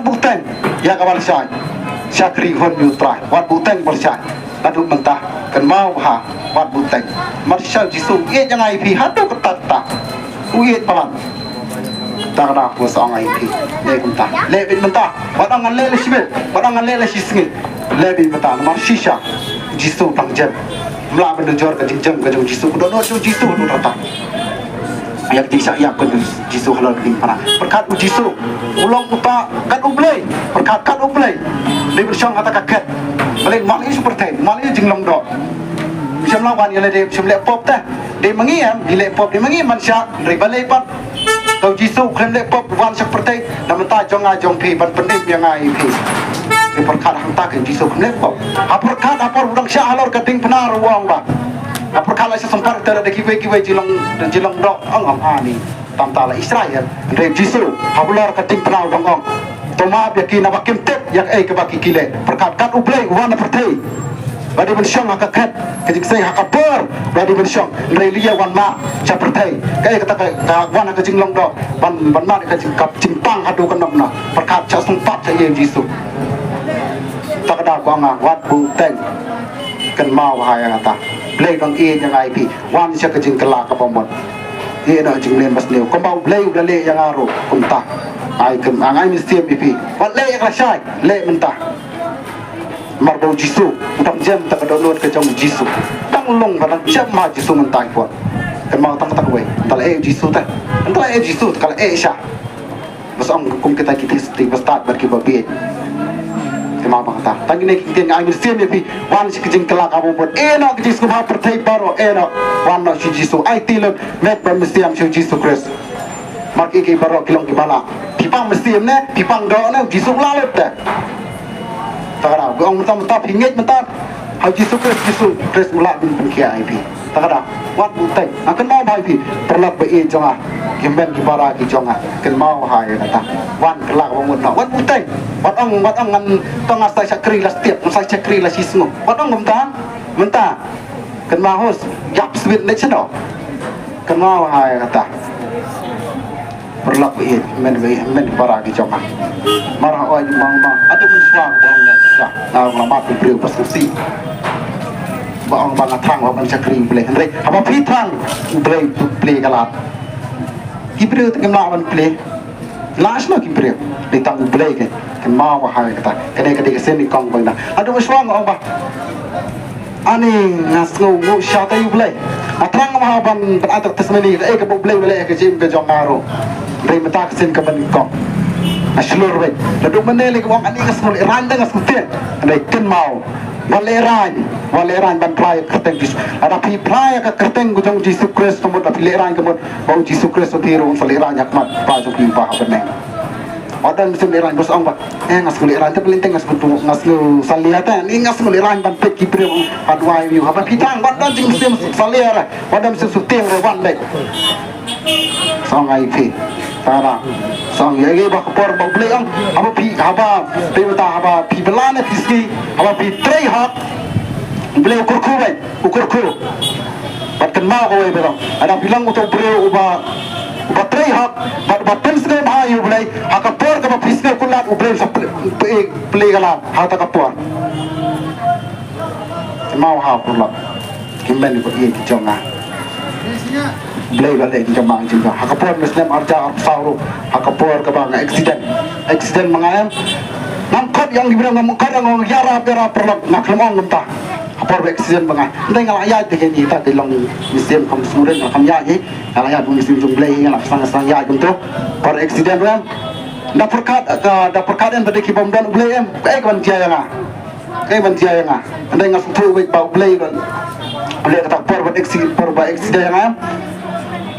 buteng ya kawal syai syakri hon yutra wat buteng bersai ladu mentah ken mau bah wat buteng marsal jisu ye jangai pi hadu ketata uye palan tak ada basang ai pi le mentah le bin mentah wadangan le sibet wadangan le sisngin le bin mentah mar shisha jisu tangjam mla bendojor ke jam ke jisu dono jisu do rata yang disa yang ke jisu halal king pana berkat jisu ulong uta kan ublei berkat kan ublei le bersang kata kaket balik mali seperti mali jinglong do bisa melawan ya le de semle pop teh de mengiam di le pop de mengiam mansya dari balai pat เราจีสุเคลมเล็กป๊อบวันสักประเทศน้ำตาจงไงจงพีบันเป็นยังไงพีdi perkat hantar ke Jisu kenapa? Apa perkat apa orang Syah alor keting penar uang ba? Apa perkat lah sesempar ter ada kiwe jilang dok ang ani tam tala Israel dari Jisu habular keting penar uang toma yakin apa kimtet yak ke baki kile perkat kat ublay wana pertai badi bensyong akakat kejik saya hakapur badi bensyong dari liya wan ma cha pertai kai kata wana kejing long dok ban ma kejing kap cimpang adu kenapna perkat cha sempat saya Jisu tak ada kuanga wat bu teng kan mau hai ngata play dong e yang ai pi wan sia kejing kelak ka pomot e na jing len bas leu ko mau play udah le yang aro kumta ai kem angai mesti pi wat le yang rasai le mentah marbo Jisu udah jam tak ada lot ke jam Jisu tang long padang jam ma Jisu mentah kuat kan mau tak we tal Jisu ta antara Jisu kalau sya bas ang kum kita seti bas tat bar ki babi tema bangta tangi ne kiten ai mirsiam ye pi wan si kejing kelak abu pun eno kejis ku ba pertai baro eno wan no si Jisu ai tilon met ba mirsiam si Jisu Kristus mak iki baro kilong ki bala pipang mirsiam ne pipang do ne Jisu lalet da takara go ong mata pinget mata ha Jisu Kristus ula bin kia ai pi takara wat butai akan mau bai pi perlak be e jonga kimben ki bara ki jonga ken mau hai kata wan kelak bangun no wat butai wat ong ngan tong asai sakri la setiap asai sakri la sisno wat ong mentah ken mau hos yap swit ne chno ken mau hai kata perlak be men bara ki jonga marah oi mang adu mun swang bang ne sa na lama pi priu pasisi bang thang wa ban sakri play andre apa pi thang play galat kibreu te kemla ban play last no kibreu de tang play ke ma wa ha kata kade sen ni kong bang da adu maswang ong ba ani ngasngo ngo shata yu play atrang ma ban atak tasmani ke play wala ke jim ke jongaro re mata sen ke ban kong aslur we ladu manele ke wong ani ngasngo randa ngasngo te ade ken mau Waleran ban play kerteng Jisu ada pi play ka kerteng gujong Jisu Kristus mo da pileran ka mo bau Jisu Kristus tiro saleran yakmat pa jo pi pa beneng wadan misim leran bos ong ba ngas kuliran te pelinting ngas butu ngas lu saliata ni ngas kuliran ban pe ki pre adwai wi haba pitang wadan jing misim saliara wadan misim suteng re wan le song ai pi tara song ye ba por ba ble ong haba pi haba pe ta haba pi belane piski haba pi trei hak ble ukur ku bat kan ma ko be ada bilang untuk bre uba trei hak bat pen skai ma yu ble hak por ka piski kulat ubre sa ple gala hata ka por mau ha kulat kimben ko ye ki jonga Blay balik jam bang juga. Hakapur Muslim arja sauru. Hakapur ke bang accident mengayam. Nangkot yang dibilang ngamukar yang yara perlak nak lemong mentah. Hakapur accident bang. Ndai ngalayat ke ni ta dilong Muslim kam suren kam ya ye. Ngalayat Muslim jumblay yang sang ya untuk per accident ram. Da perkat yang tadi kibom dan blay em. Kan dia yang Ndai ngasutu wek bau blay kan. Blay kata per accident yang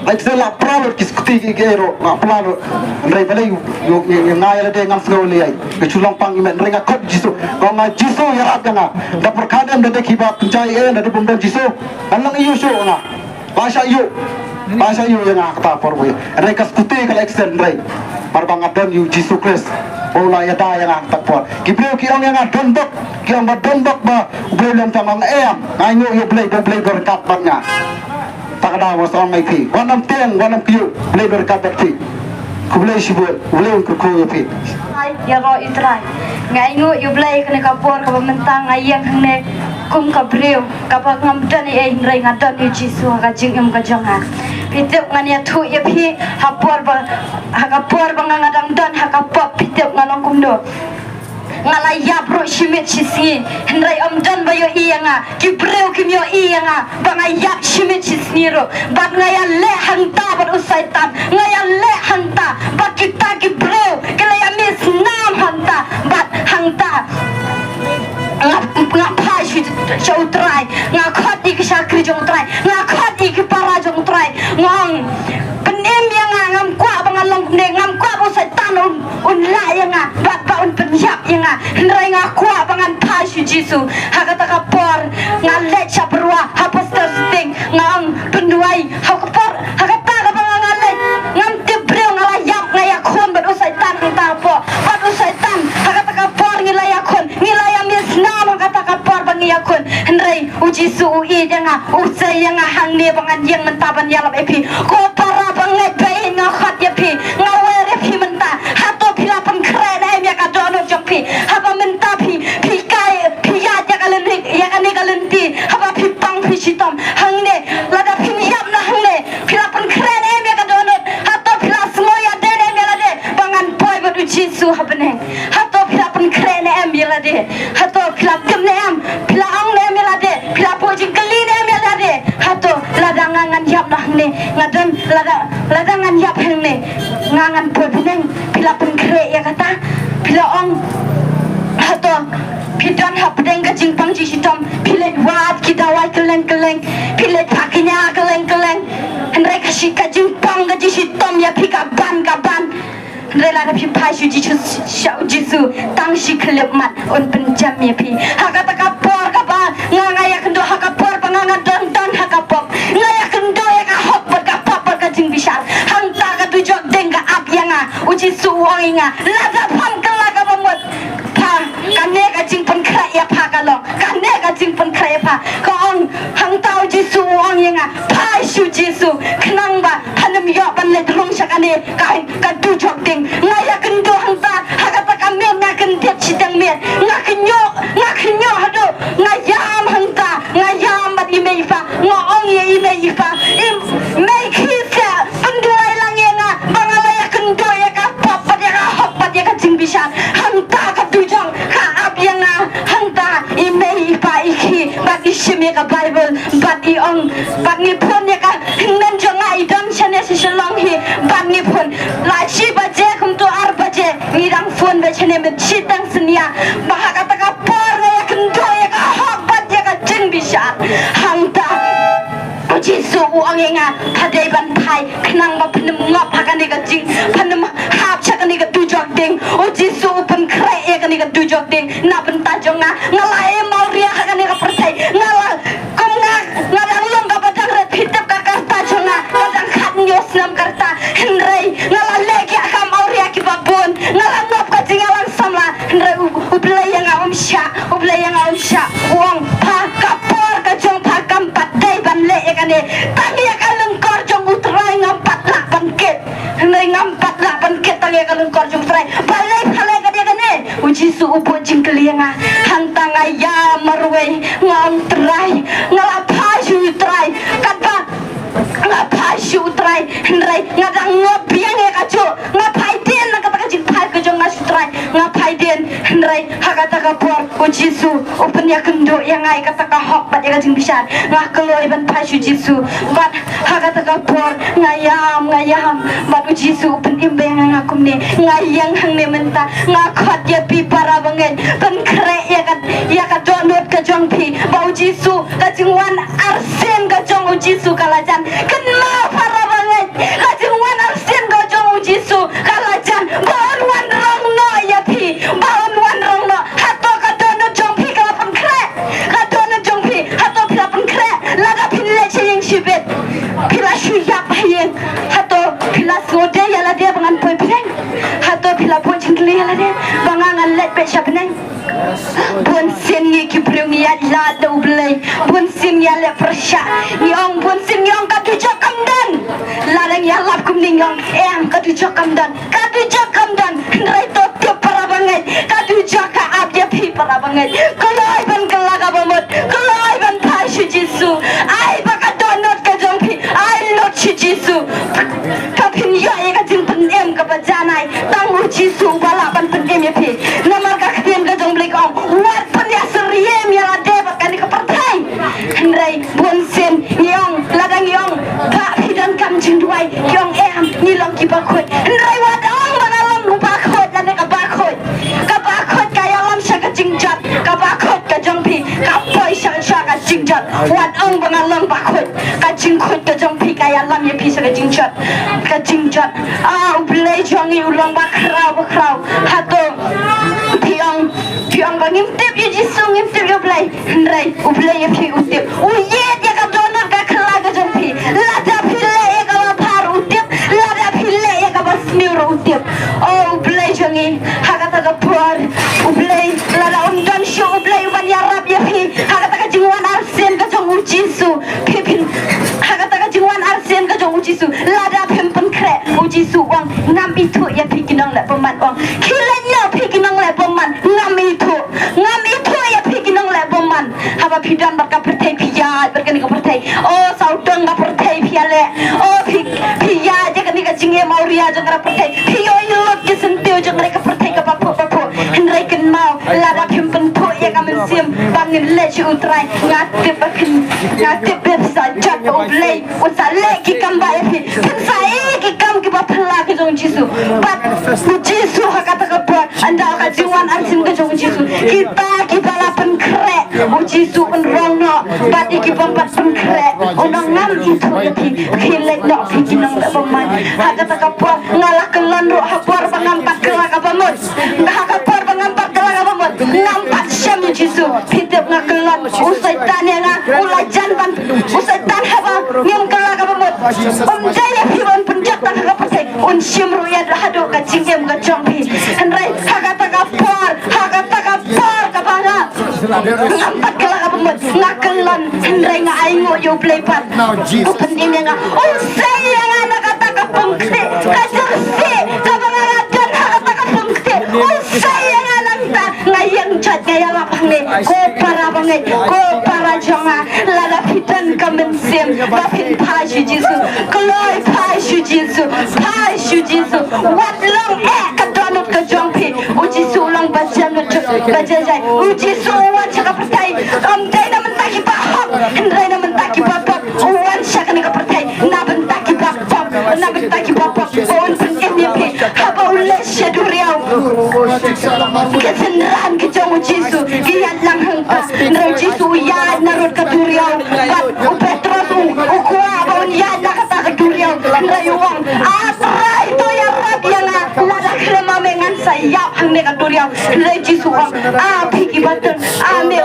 like la pralo kiskuti gero na plano ndai balai yo ngaya de ngam snoli ai ke chulang pang imen ringa kod Jisu ko nga Jisu ya aganga da perkadam de kiba kunjai e de bumdam Jisu anang iyo sho na bahasa iyo yang kata porwe ndai kaskuti kala extend ndai parbangadon yu Jisu Kristus ola ya da yang tak por kibreu ki ong yang dondok ba ubelem tamang em ngayo yo play berkat banga tak ada masalah lagi. Wanam tiang, wanam kiu, boleh berkat berti. Kublai sibuk, boleh kuku yapi. Ya roh itrai. Ngaingu yu boleh kena kapur kapal mentang ayang hene kum kabriu kapal ngamdan ni rai ngadan yu Jisu kajing kajonga. Pitep ngania tu yapi hapur bang ngadang dan hakapop pitep ngalong kumdo. Ngalayap ro shimit shisni hendrai amdan bayo iyanga kibreu kimyo iyanga bangayap shimit shisni ro bat ngaya le hanta bat usaitan ngaya le hanta bat kita kibreu kelaya mis nam hanta bat hanta ngapa shi chautrai ngakhat ik shakri jong trai ngakhat ik para jong trai ngong penem yang ngam kwa bang unla yang bat ba un penyap yang hendrai ngakwa bangan pasyu Jisu hakata kapor ngalle chaprua haposter sting ngang penduai hakapor hakata kabangan ngalle ngam tibreu ngalayap ngayakon bat usai tan tapo bat usai tan hakata kapor ngilayakon ngilayam yesnam hakata kapor bangiyakon hendrai Jisu ui yang usai yang hang ne bangan yang mentaban yalam epi ko para bangai bayi ngakhat ya pi ngawere pi menta hato pila pen kren ai ya ka dono jompi haba menta pi kai pi ya kalen ya kan kalen ti haba pi pang pi sitom hang ne lada pi yam na hang ne pila pen kren ai ya ka dono hato pila semua ya de lade bangan boy badu Jisu habne hato pila pen kren ai ya lade hato pila kem ne am pila ang ne lade pila pojing kali ne lade hato lada ngangan yap nah ne ngadan lada ngan yap hang ne ngangan boy beneng pila pen kre ya kata pila ong hato pidan hapdeng ka jingpang ji sitom pilet wat kita wai keleng pilet pakinya keleng hendrai kasih ka jingpang ka ji sitom ya pika ban rela pi pasyu Jisu tang si kelep mat on penjam ya pi hakata kapor kapa ngaya kendo hakapor pangangan dan hakapop ngaya kendo ya ka hop kapap ka jing bisar hang ta ka tujok deng ka ap yang Jisu wanginga lada pam kala ka bamot pa kane ka jing pen kra ya pa ka long kane ka jing pen kra ya pa ko ong hang tau Jisu wanginga pasyu Jisu kenang ba hanam yo ban le drong sakane ka tujok deng ngaya kendo hangta hakata kami ngaken tiap sidang met ngakenyo hado ngayam hangta ngayam mat imeifa ngong ye imeifa mei khisa penduai langenga bangalaya kendo ya ka papat ya ka hopat ya ka jingbisan hangta ka tujong ka abyanga hangta imeifa iki bat ishime ka bible bat iong bat ni pon ya ka hingnan jonga idam chane sisalong hi bat ni pon la chi baje to arbaje ngirang phone be chene me chitang senia bahaka taka por ya kendo ya ka hobat ya ka jing bisa hangta Jisu uangenga padai ban pai kenang ba penem ngap hakane ka jing penem hap chakane ka tujok ding Jisu pen krai ya kane ka tujok ding na pen tajonga ngalae mauria hakane ka pertai ngala komna ngadang long ka badang ret hitap ka karta jonga kadang khat nyos nam karta hendrai ngala leki ka mauria ki babon ngala ngap ka jing alang samla hendrai ublai yang om sha uang pa kapor ka jong pa kampat dai ban le ya kane tangi ya kaleng kor jong utrai ngampat lah banket hendrai ngampat lah banket tangi ya kaleng kor jong utrai balai balai ka dia kane Jisu upo jing kelianga hang tanga ya marwei ngam trai ngala pasyu trai katba ngapasyu trai hendrai ngadang ngobiang ya kacu ngapai den nakata jing pai ka jong ngasutrai ngapai den hendrai hakata ka por Jisu open ya kendo yang ngai kata ka hok bat ya jing bisan ngakelo iban pasyu Jisu bat hakata ka por ngayam bat Jisu open imbe ngakum ne ngayang hang ne menta ngakhat ya pi para bangen pen kre ya ka donot ka jong pi bau Jisu ka jingwan arsen ka jong Jisu kalajan kenma para banget kajungan arsen ka jong Jisu kalajan baon wan rong no ya pi baon wan rong no hato ka donot jong pi ka pen kre ka donot jong pi hato pila pen kre lada pin le ching shibet pila shu ya payen hato pila sode ya la dia bangan poi peng hato pila pon chingli ya la dia bangan let pe shabneng bun sin ni ki priung ya la do blai bun sin ya le persha yong bun sin yong ka tu kamdan larang ya lap kum ning yong em ka tu kamdan rai to to para banget ka tu ka ap ya pi para banget koloi ban kala ka bomot koloi ban pasyu Jisu ai ba ka donot ka jong pi ai lot chi Jisu ka pin ya ka jing pen em ka bajanai tang Jisu bala ban pen em ya pi namar ka kien ka jong blik ong wat pen ya seriem ya la de ba kan ka partai hendrai bun sin yong ladang yong ka hidan kam jing duai yong em ni long ki ba khoi hendrai wat ong banalom lu ba khoi la ka ba khoi ka ya lam sha ka jing jat ka ba khoi ka jong pi ka poi sha ka jing jat wat ong banalom ba khoi ka jing khoi ka jong pi ka ya alam ya pi sa kajingjat ublay jongi ulang bakraw hato piang bangim tip yu jisung im tip yu blay ndray ublay ya pi utip uyet ya ka donat ka khala ka jong pi lada pile ya ka par utip lada pile ya ka basmir utip oh ublay jongi hakata ka puar ublay lada dan show ublay wan ya rab ya pi hakata ka jingwan arsen ka jong ujisu pipin hakata ka jingwan arsen ka jong ujisu lada pempen kre ujisu wang ngam itu ya pi kinang la peman wang kilanya pi kinang la peman ngam itu ya pi kinang la peman haba pidan baka pertai pia berkani ka pertai oh saudang ka pertai pia le oh pia je kani ka jinge mauria je ka pertai pio yot ke sentiu je ka pertai ka papu henrai ken mau lada pempen po ya ka mensim bangin le chi utrai ngatip bepsa jat oblay usale ki kamba ya pi sai ki kam ki bapla ki jong jisu bat jisu hakata ka po anda ka jiwan arsin ka jong jisu kita ki balapan kre jisu unrong no bat ki pampat pen kre unang ngam itu ya pi khilek no pi kinang da pamai hakata ka po ngalak kelon ro hapor pangampat kela ka pamut hakapor pangampat kela ka pamut nampat syam jisu pitep ngakelon usai tanya nga ulai janban usai tan haba ngam kela ka pamut jaya pi bon penjat tan ka pasai un syam ro ya hado ka jingem ka jongpi henrai hakata ka por ka banga nampat kela ka pamut ngakelon henrai nga aingo yo play pat bukan ini nga usai nga nakata ka pengkte ka jersi ka banga dan hakata ka pengkte usai nga nanta ngayang chat ngaya lapang ni ko para jonga lada pitan ka mensim bapin pa shu jisu kloi pa shu jisu wat long ka donut ka jongpi ujisu long bajam no bajajai ujisu wan chaka pertai dai na mentaki pa hop hendrai na mentaki pa pop wan chaka ni ka pertai na mentaki pa pop on pen mp haba ulle shaduriau kesenran ke jong ujisu giat lang hangpa nro jisu ya narut ka duriau bat upetros ukwa bon ya na kata ka duriau rayuang atrai to ya rab yang lada krema mengan sayap hang ne ka duriau rai jisu phiki batun me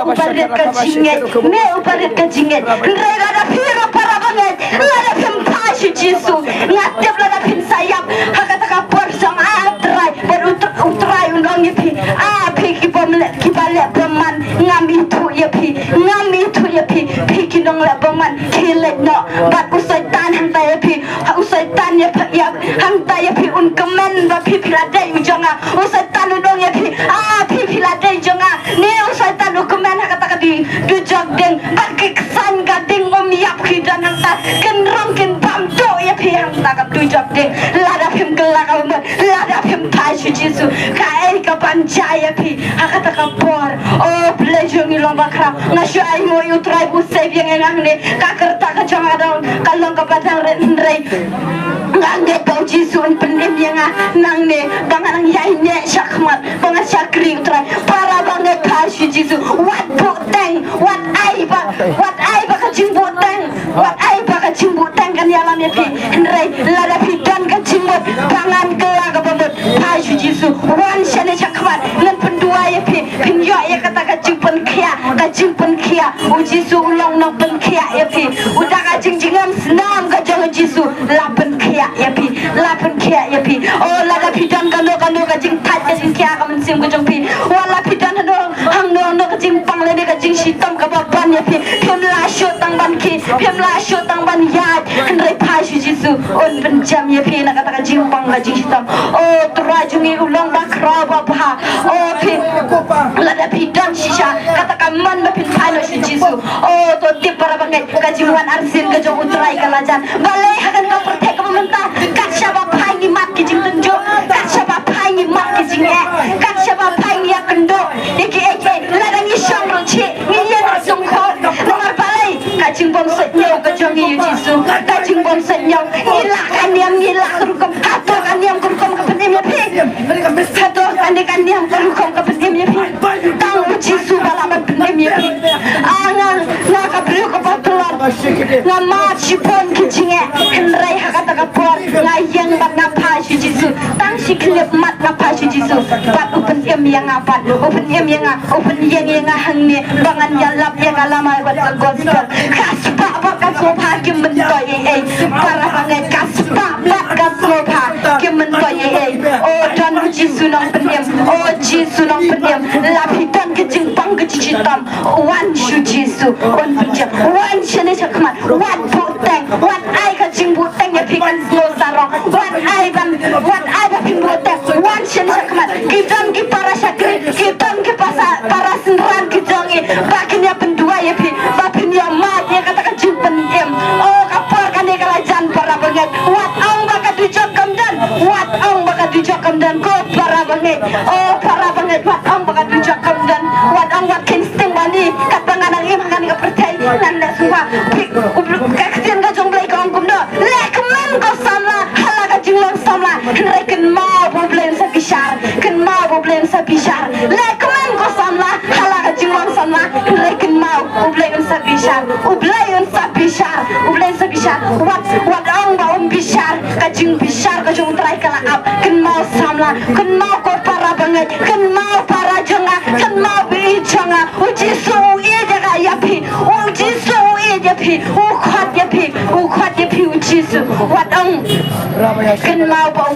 uparet ka jinget rai lada phira para banget lada phem phashi jisu ngatep lada phin sayap hakata ka por sang atrai ber utrai undang yepi phiki bomle kibale peman ngam itu ya pi phiki nong la peman kilet no bat usai tan hang ta yepi usai tan ya hang ta yepi un kemen ba pi piladai ujonga usai tan undang yepi pi piladai jonga ne usai tan ukumen hakata ka di jog deng bat keksan gading yap kidan hang ta ken rong ken bam do yepi hang ta ka du jog deng lada pim kelak lada pim pai shu jisu kai ka panjaya pi hakata ka por oh pleasure ni lomba kra ngasyu ai mo yu try bu save yang ngang ne ka kerta ka jonga dong kalong ka padang rei ngang ne kau jisu un penem yang nang ne bangang yai ne syakmat bangang syakri try para bangai ka shu jisu what ai ba ka jimbo teng kan ya lam ya pi rei lada pi dan ka jimbo bangan kela ka bamut ka shu jisu wan shane syakmat nan pendua ya pi pinyo ya kata ka jimpen kia ujisu ulong no pen kia ya pi udah ka jingjingam senam ka jong jisu lapen kia ya pi oh lada pi dan kano ka jing tat ka jing kia ka mensim ka jong pi wala pi dan hang no ka jing pang le ka jing sitam ka baban ya pi pem la sho tang ban yat henrai pa shu jisu on penjam ya pi na kata ka jing pang ka jing sitam oh turajungi ulong bakra ba oh pi lada pi dan shisha kata ka man ba pi pano shu jisu oh to tip para bangai ka jiwan arsin ka jong utrai ka lajan balai hakan ka pertek ka mentah kat syaba pai ni mat ki jing tunjuk kat syaba pai ni mat ki jing kat syaba pai ni akendo iki lada ni syang ro chi ni yen sung kho nomor balai ka jing bom set nyau ka jong yu jisu ka jing bom set nyau ila kan yam ila rukom kato kan yam rukom ka penim ya pi kato kan yam rukom ka penim ya pi tang jisu bala ba penim ya pi na ka brio ka patlan na ma chi pon ki jing tang bat ngapa shi jisu tang shi klip mat ngapa shi jisu bat open em yang ngapat open em yang open yang hang ni bangan jalap yang alama bat gospel kaspa bat kaspa kim mentoy para bangai kaspa bat kaspa kim mentoy oh dan jisu nang pendem oh jisu nang pendem lapitan kejing pang kecitam wan shu jisu on pinjam wan shene chakman wan puteng wan ai kejing puteng ya pikan snow sarong wan ai ban pin puteng wan shene chakman kitam ki para syakri kitam ki para senran kijongi bakinya pendua ya pi bakinya mat ya kata kejing pendem oh kapal kan dia kalajan para banget wat ong bakat dijok kamdan wat ong bakat dijok kamdan ko para banget oh para banget wat ong bakat dijok kamdan wat ong wat kinsting bani kat banganang im hangan ka percay nan la suwa kaktian ka jong blai ka ong kumno lekmen ko samla hala ka jinglong samla reken mau problem sa bishar ken mau problem sa bishar lekmen ko samla hala ka jinglong samla reken mau problem sa bishar ublayon sa bishar ublayon sa bishar wat ong ba bishar ka jong try kala ap ken mau samla ken mau ko para banget ken mau para jonga ken mau bi jonga uji su e jaga yapi uji su e yapi u khat yapi uji su wat ong ken mau ba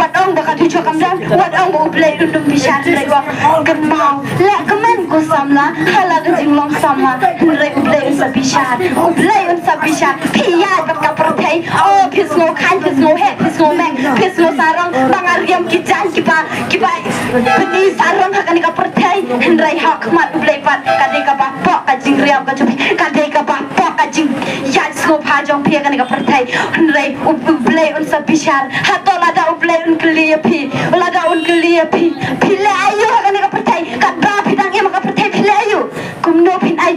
wat ong ba ka dijo kamdan wat ong ba ublay dum bishar lay wa ken mau la kemen ko samla hala ka jinglong samla re ublay sa bishar piya ba ka perthai oh pisno khan pisno he pisno mek pisno sarang bangariam kijan kiba peni sarang hakani ka perthai hendrai hak mat ublay pat kadai ka bapo ka jingriam ka chupi kadai ka bapo ka jing yat sno pha jong pia kani ka perthai hendrai ublay un sa bishar hato lada ublay un kliya pi pile ayu hakani ka perthai ka ba pidang em ka perthai pile ayu kumno pin ai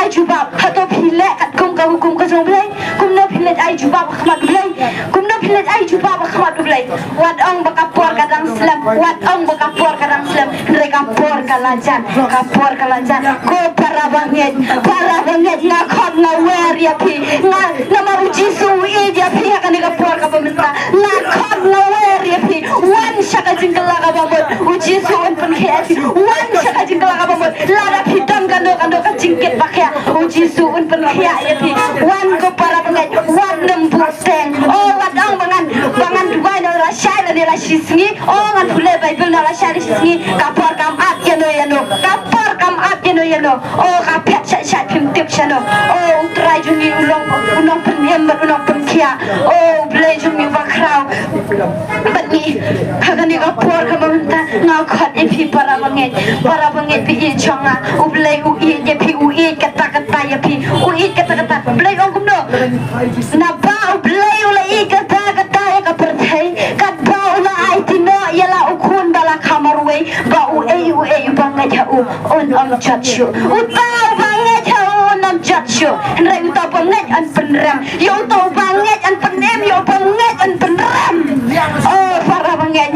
jubab hato pile kat kum ka hukum ka jong blay kumno pile ai jubab khmat blay kumno pile ai jubab khmat blay wat ong ba kapor kadang slam wat ong ba kapor kadang slam re kapor kalajan ko para banget nga khot nga wer ya pi nga nama uji su e ya pi akan kapor ka pemerintah nga khot nga wer ya pi wan shaka jingla ka babot uji su on pen khati wan shaka jingla ka babot lara pitam kando ka jingket bakya uji su on pen khya ya pi wan ko para banget wan nembu seng oh wat ong bangan duai na la shai la la shisni oh ngan phule bible na la shai shisni kapor kam at yano kapor kam at yano oh ka pet shat phim tip chano oh trai jungi ulong pen khia oh blai jungi bakrau bani kagani kapor kam menta nga khat e phi para banget pi e chonga ublai u e je pi u e kata ya pi u e kata blai ong kumno na ba ublai u la e kata ya ka perthai kat ba u la ai tino yala ukun bala kamarwe ba u e banget ha u on chachu u ta banget ha on chachu rai u ta banget an penram yo to banget an penem yo banget an penram oh para banget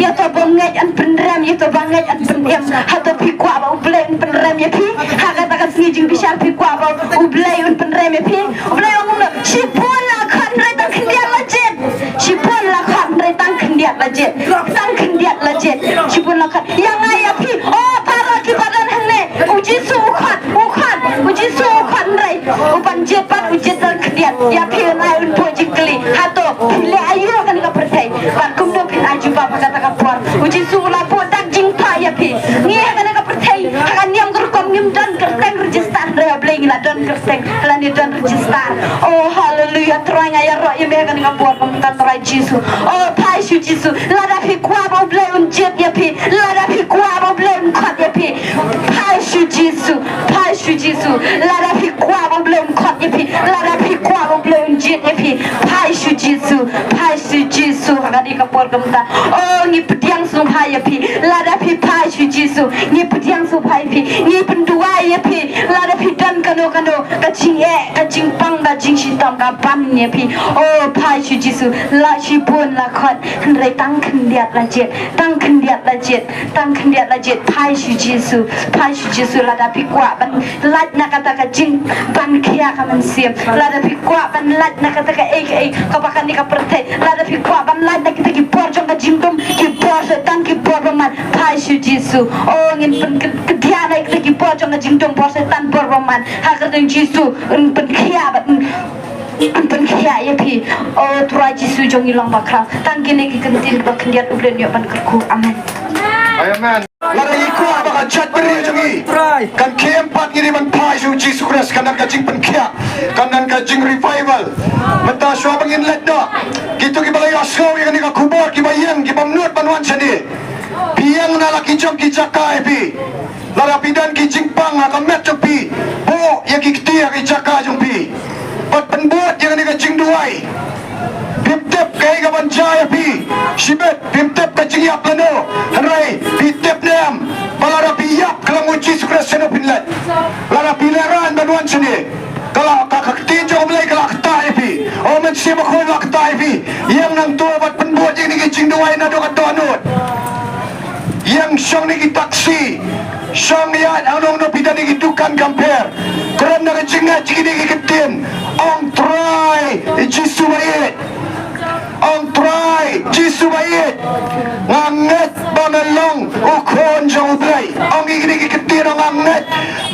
yo to banget an penram yo to banget an penem hato pi kwa ba u blai an penram ya pi ha kata ka sijing bishar pi kwa ba u blai an penram ya pi u blai ong no sipun la khan rai ta khindian la jet sipun la khan rai tang khindian la jet sipun la khan yang ai ya pi oh para ki badan hangne uji su khan rai upan jet pat uji tang khindian ya pi nai un pojikli hato pile ayu kan ka perthai pan kum do pin aju ba kata ka por uji su la po dak jing pa ya pi ngi kan ka perthai kan niam ker kom ngim dan kerteng register rai bling la don kerteng la ni don register oh hallelujah tronya ya ro yeme kan ka por kom tan rai jisu oh pai su jisu la da pi kwa ba blai un jet ya pi la da pi kwa ba blai un khat ya pi pai su jisu la da pi kwa ba blai un khat ya pi la da pi kwa ba blai un jet ya pi pai su jisu hakani ka por kom ta oh ni pediang su pai ya pi la da pi pai su jisu ni pediang su pai pi ni pendua ya pi la da pi dan kano kajing kajing pang kajing sitam kapan ni pi oh pai shi jisu la shi pun la khot rai tang khendiat la jet pai shi jisu la da pi kwa ban lat na kata kajing ban kia ka man siam la da pi kwa ban lat na kata ka ka pakan ni ka pertai la da pi kwa ban lat na kita ki por jong kajing dum ki por setan ki por man pai shi jisu oh ngin pen kedia na kita ki por jong kajing dum por setan por man ha ka deng jisu pen kia ban pen kia ya pi oh tuai jisu jong ilang bakra tang gini ki kentin ba kendiat ublen yo ban kerku amen Amen. Lari ikut bakal jat beri jangi. Kan keempat ini man pai su Jesus Christ kanan kajing penkia, kanan kajing revival. Menta suah bangin let dah. Kita kita balai askau yang ni kubur kita yang kita menurut panuan seni. Piang nala kijong kijaka epi. Lara pidan kijing pang akan met jopi. Bo yang kiktia kijaka jompi. Pat penbuat yang ni kajing duai. Pimtep kaya kapan jaya pi Sibet pimtep kajing yap lano Hanrai pimtep niam Balara pi yap Kalang uji sukres seno pinlet Lara pileran banuan sini Kalau kakak tinjau mulai kalau ketai pi Omen siapa kau lah ketai pi Yang nang tua buat penbuat yang ni kajing duai nado kata anut Yang syang ni taksi Syang yat anong no pidan ni dukan kamper Kerana nak kajingat jiki ni ketin Ong try Jisu bayit Ang try Jisu bayit nganget bamelong ukon jang ublay ang igini ketir ang nganget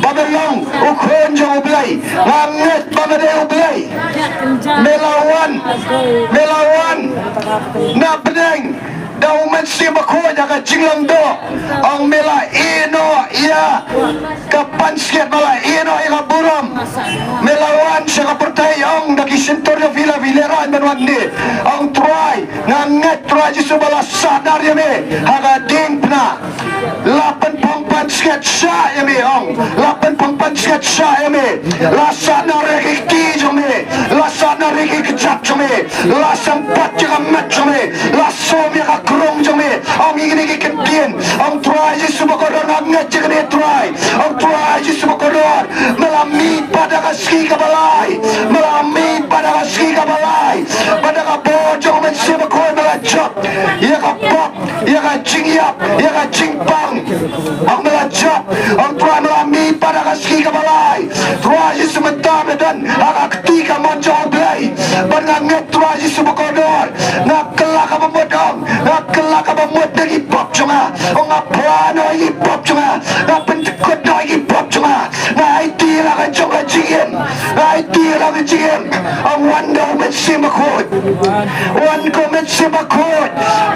bamelong ukon jang ublay nganget bamade ublay melawan na pedeng dauman si bako jaga jinglang do ang mela ino ya kapan siat mala ino ya buram melawan siya kapertay ang nagisentor na vila-vileran manuan ni ang try nganget try jisu bala sadar yami haga ding pna lapan pangpan siat siya yami ang lapan pangpan siat siya yami lasa na rekikti jami lasa na rekikijak jami lasa empat jaga mat jami lasa miaka krong jami ang igini kikentien ang try jisu bakodor nganget jaga ni try ang try jisu bakodor melami pada kaski kabalay melami pada kaski kabalay pada kabojong mensiba koy melajap ia kapap ia kajingyap ia kajingpang ang melajap ang try melami pada kaski kabalay try jisu mentam dan ang aktika manjong blay panganget try jisu bakodor nakelak kapamodong nakelak kapamod nagi pop junga ang aplano igi pop junga napentekot na igi pop junga na iti lang ang jong kajingin na iti lang ang jingin ang wanda mensimakot wan ko mensimakot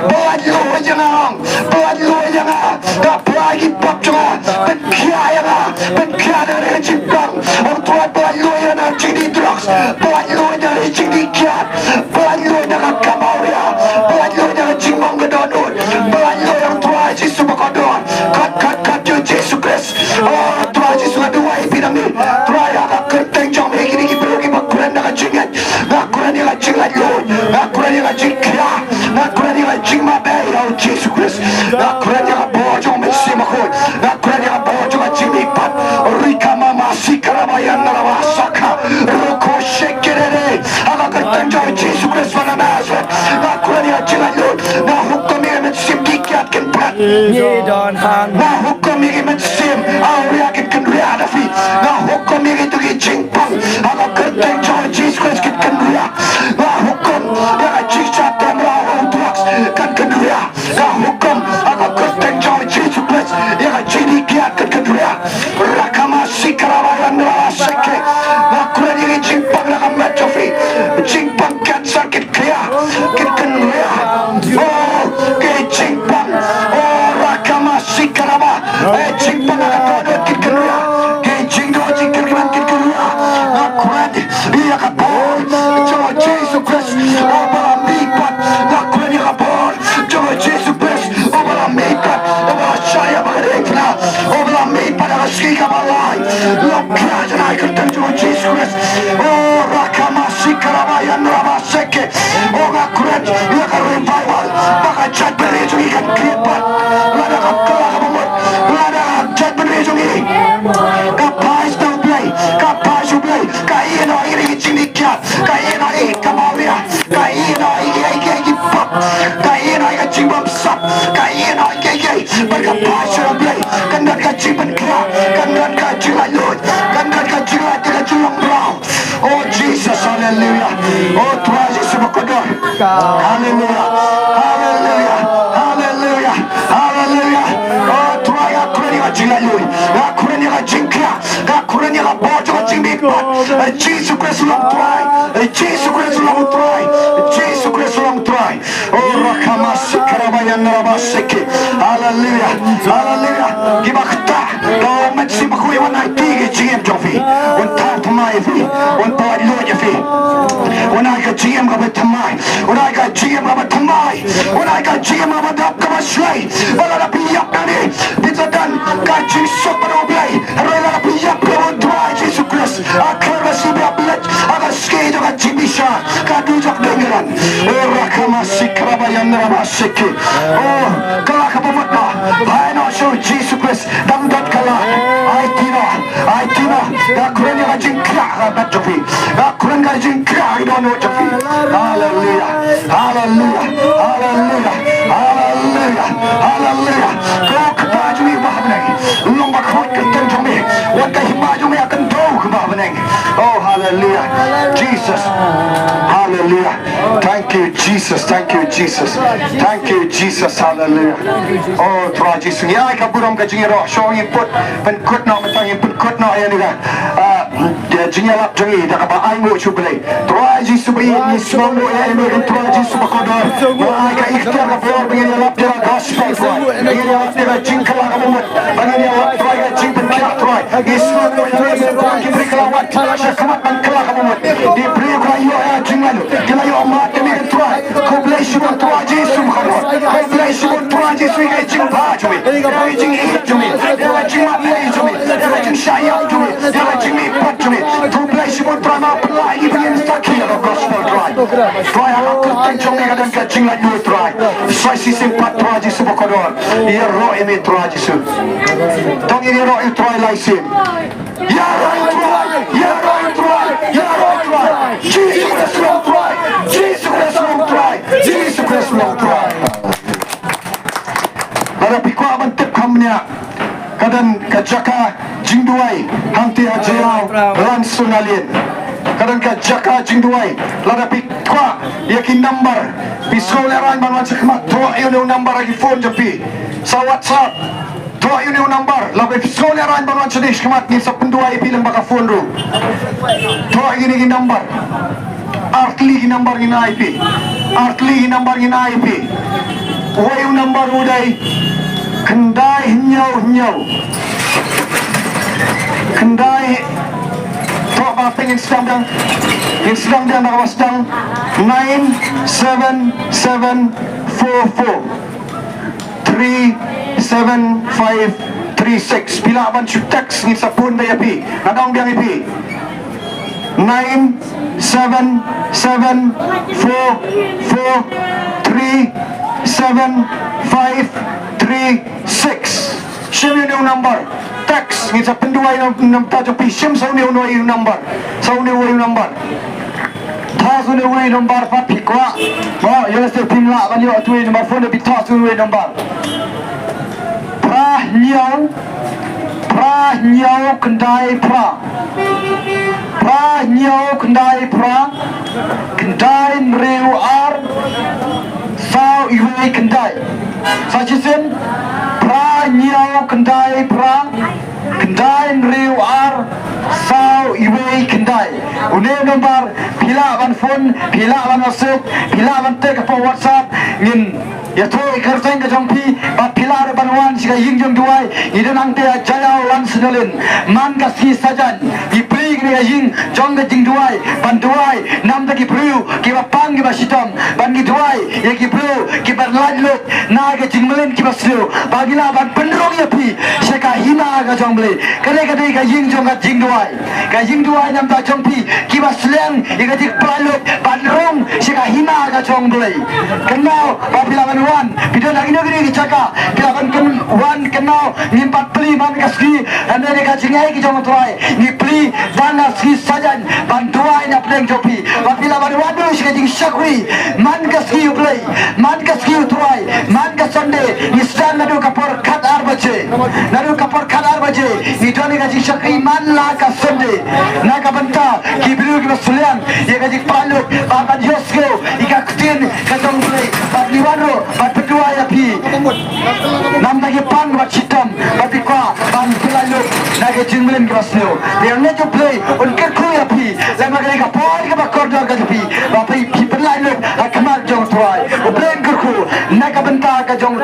bawat luwa jangang bawat luwa jangang kapra igi pop junga penkaya nga penkaya na rejipang ang tuwan bawat luwa na jingdi drugs bawat luwa na jingdi kiat bawat luwa na kakamawya bawat luwa na jingmang gadonut bawat luwa yang tuwa jisu bakodon kat yo jisu Christ oh tuwa jisu aduwai pinami tuwa yang kerteng jong megini kiperugi bakuran na kajingat ngakuran yang kajingat lun ngakuran yang kajingkya ngakuran yang kajingmabay oh jisu Christ ngakuran yang kabojong mensimakot ngakuran yang kabojong kajimipat rika mamasi karamayan narawasaka ruko shekirere aga kerteng jong jisu Christ wana Nazareth ngakuran yang kajingat lun ngahukum yang mensimdikiat kenpat ngahukum yang mensim awriakin kenriya nafi ngahukum yang itu kijingpang aga kerteng jong jisu Christ kit kenriya ngahukum yang kajingcat dan rawang drugs kan kenriya ngahukum aga kerteng jong jisu Christ yang kajinikiat kan kenriya rakamasi karawayan rawaseke ngakuran yang kijingpang nakamat jofi jingpang kan sakit kaya kit kenriya oh kijingpang oh rakamasi karawa jingpang nakatodot kit kenriya kijingdo jingkirkiman kit kenriya ngakuran iya kapor jong jisu Christ oh balamipat ngakuran iya kapor jong jisu Christ oh balamipat oh balasaya magarikna oh balamipat agaski kabalay lokajan ay kerteng jong jisu Christ oh rakamasi karawayan ramaseke oh ngakuran iya ka-revival baka jat beri jong ikan kripat lada kapkala kapamot lada jat beri jong i kapais daw blay ai pop kai ai ka chim bam sap kai ai berkapasal play kandat ka chim ban kra kandat ka chim la lut kandat ka chim la ka chim long. Oh Jesus, hallelujah. Oh Tuhan Yesus berkodok. Hallelujah, hallelujah, hallelujah, hallelujah. Oh Tuhan aku ni ka chim la lut, aku ni ka chim kra, aku ni ka bojo ka chim bipat. Jesus Kristus long Tuhan, Jesus Kristus long Tuhan, Jesus Kristus long Tuhan. Oh rakamasik karabayan narabasik. Hallelujah, hallelujah. Gibakta, kau masih berkuiwan hati GM Jofi, untuk tamai fi, untuk luar fi. Unaika GM kabat tamai, unaika GM kabat tamai, unaika GM kabat dap kabat slay. Balada piyak nani, dijadan kaji soparoblay. Rela piyak kabat tuai Jesus Christ. Akhir masubia bilat, agar skate agar jimisha, kadujak dengeran. Oh rakamasik karabayan narabasik. Oh kelak kapamatna, I know so Jesus Christ. Damdat kalah, I tina, akuran yang jingkrak kabat jofi, akuran yang jingkrak idono jofi. Hallelujah, hallelujah, hallelujah, hallelujah, hallelujah. Kau kebaju ni bahagian, lomba kau kentang jombi, waktu hima jombi akan tahu kebahagian. Oh hallelujah, Jesus, hallelujah. Thank you Jesus, thank you Jesus, thank you Jesus, hallelujah. Oh Tuhan Yesus, ya kaburam kajingiro, show input, penkut nak mentang input kut nak ya ni kan. Dia jingalap jangi, dah kapa aingu cubai. Tuhan Yesus beri ni semua ya ini Tuhan Yesus berkodar. Mereka ikhtiar kafir begini lap dia gospel Tuhan. Begini lap dia jingkala kamu, begini lap Tuhan jingpen kiat Tuhan. Islam Tuhan diberi kelawat, syakamat dan kelak kamu. Diberi kayu ya jingalu, kita yo amat demi Tuhan. Kau beli semua Tuhan Yesus kamu. Kau beli semua Tuhan Yesus yang jingpa cumi, yang jingih cumi, yang jingmat lagi cumi, yang jing syayat cumi, yang jingih pat cumi. Kau beli semua Tuhan apa lagi begini sakit gospel Tuhan. Tuhan akan kentang cumi kadang kacing lagi Tuhan. Saya simpat Tuhan Yesus berkodar. Ia roh ini Tuhan Yesus. Tong ini roh Tuhan laisim. Ya roh Tuhan, ya roh Tuhan, ya roh Tuhan. Jesus Kristus long Tuhan, Jesus Kristus long Tuhan, Jesus Kristus long Tuhan. Pada pikwa bentuk kamnya. Kadang kajaka jingduai hanti ajau langsung alien. Kadang kajaka jingduai lada pikwa yakin number pisoleran banwan sekmat toa yun number lagi phone japi sa WhatsApp toa yun number labi pisoleran banwan sedih sekmat ni sa penduai bilang baka phone ru toa gini number artli number gina IP artli number gina IP wayu number udai kendai nyau kendai tok bapeng Instagram dan Rawasdang 97744 37536 bila aban teks ni sapun daya pi nadang biang ipi 977443756 Sim yung number text ni sa penduai ng tajo pi sim sa yung number sa yung number ta sa yung number pa pikwa mo yung sa pinla ban yo tu number phone bi ta sa yung number pra nyau kendai pra kendai reu ar sao iwe kendai sa chisim pra nyau kendai reu ar sao iwe kendai une nomor pila ban phone pila ban message pila ban tek po WhatsApp ngin ya to ikarteng ka jongpi ba pila re banwan siga yingjong duai idan angte jaya lan sinalin man ka si sajan i prig ni ying jong ka jing duai ban duai nam ta ki priu ki ba pang ki ba sitam ban ki duai ya ki priu ki ba ladlut na ka jing melen ki ba slu bagila ban penrong ya pi seka hina ka jong ble kade ka ying jong ka jing duai nam ta jong pi ki ba sleng i ka dik palut ban rong seka hina ka jong ble kenal ba pila wan video lagi negeri dicaka pilaban kan wan kenal ngimpat peli man kaski anda ni kacingai ki jong tuai ni peli dan aski sajan bantuai na pleng jopi ba pilaban wan dulu si kacing syakwi man ni sedang nadu kapor kat arbaje nadu kapor kat arbaje ni doni gaji syakri man la ka sonde na ka banta ki biru ki basulian ye gaji paluk baban yosko ika kutin ka tongle bat liwano bat pedua ya pi nam lagi pan bat hitam bat kwa ban pelaluk na ke jinglen ki basio yang ne jo play on ke ku ya pi lama ga kapor ka bakor do ga pi ba pi pelaluk akamal jong tuai o play ku na ka banta ka jong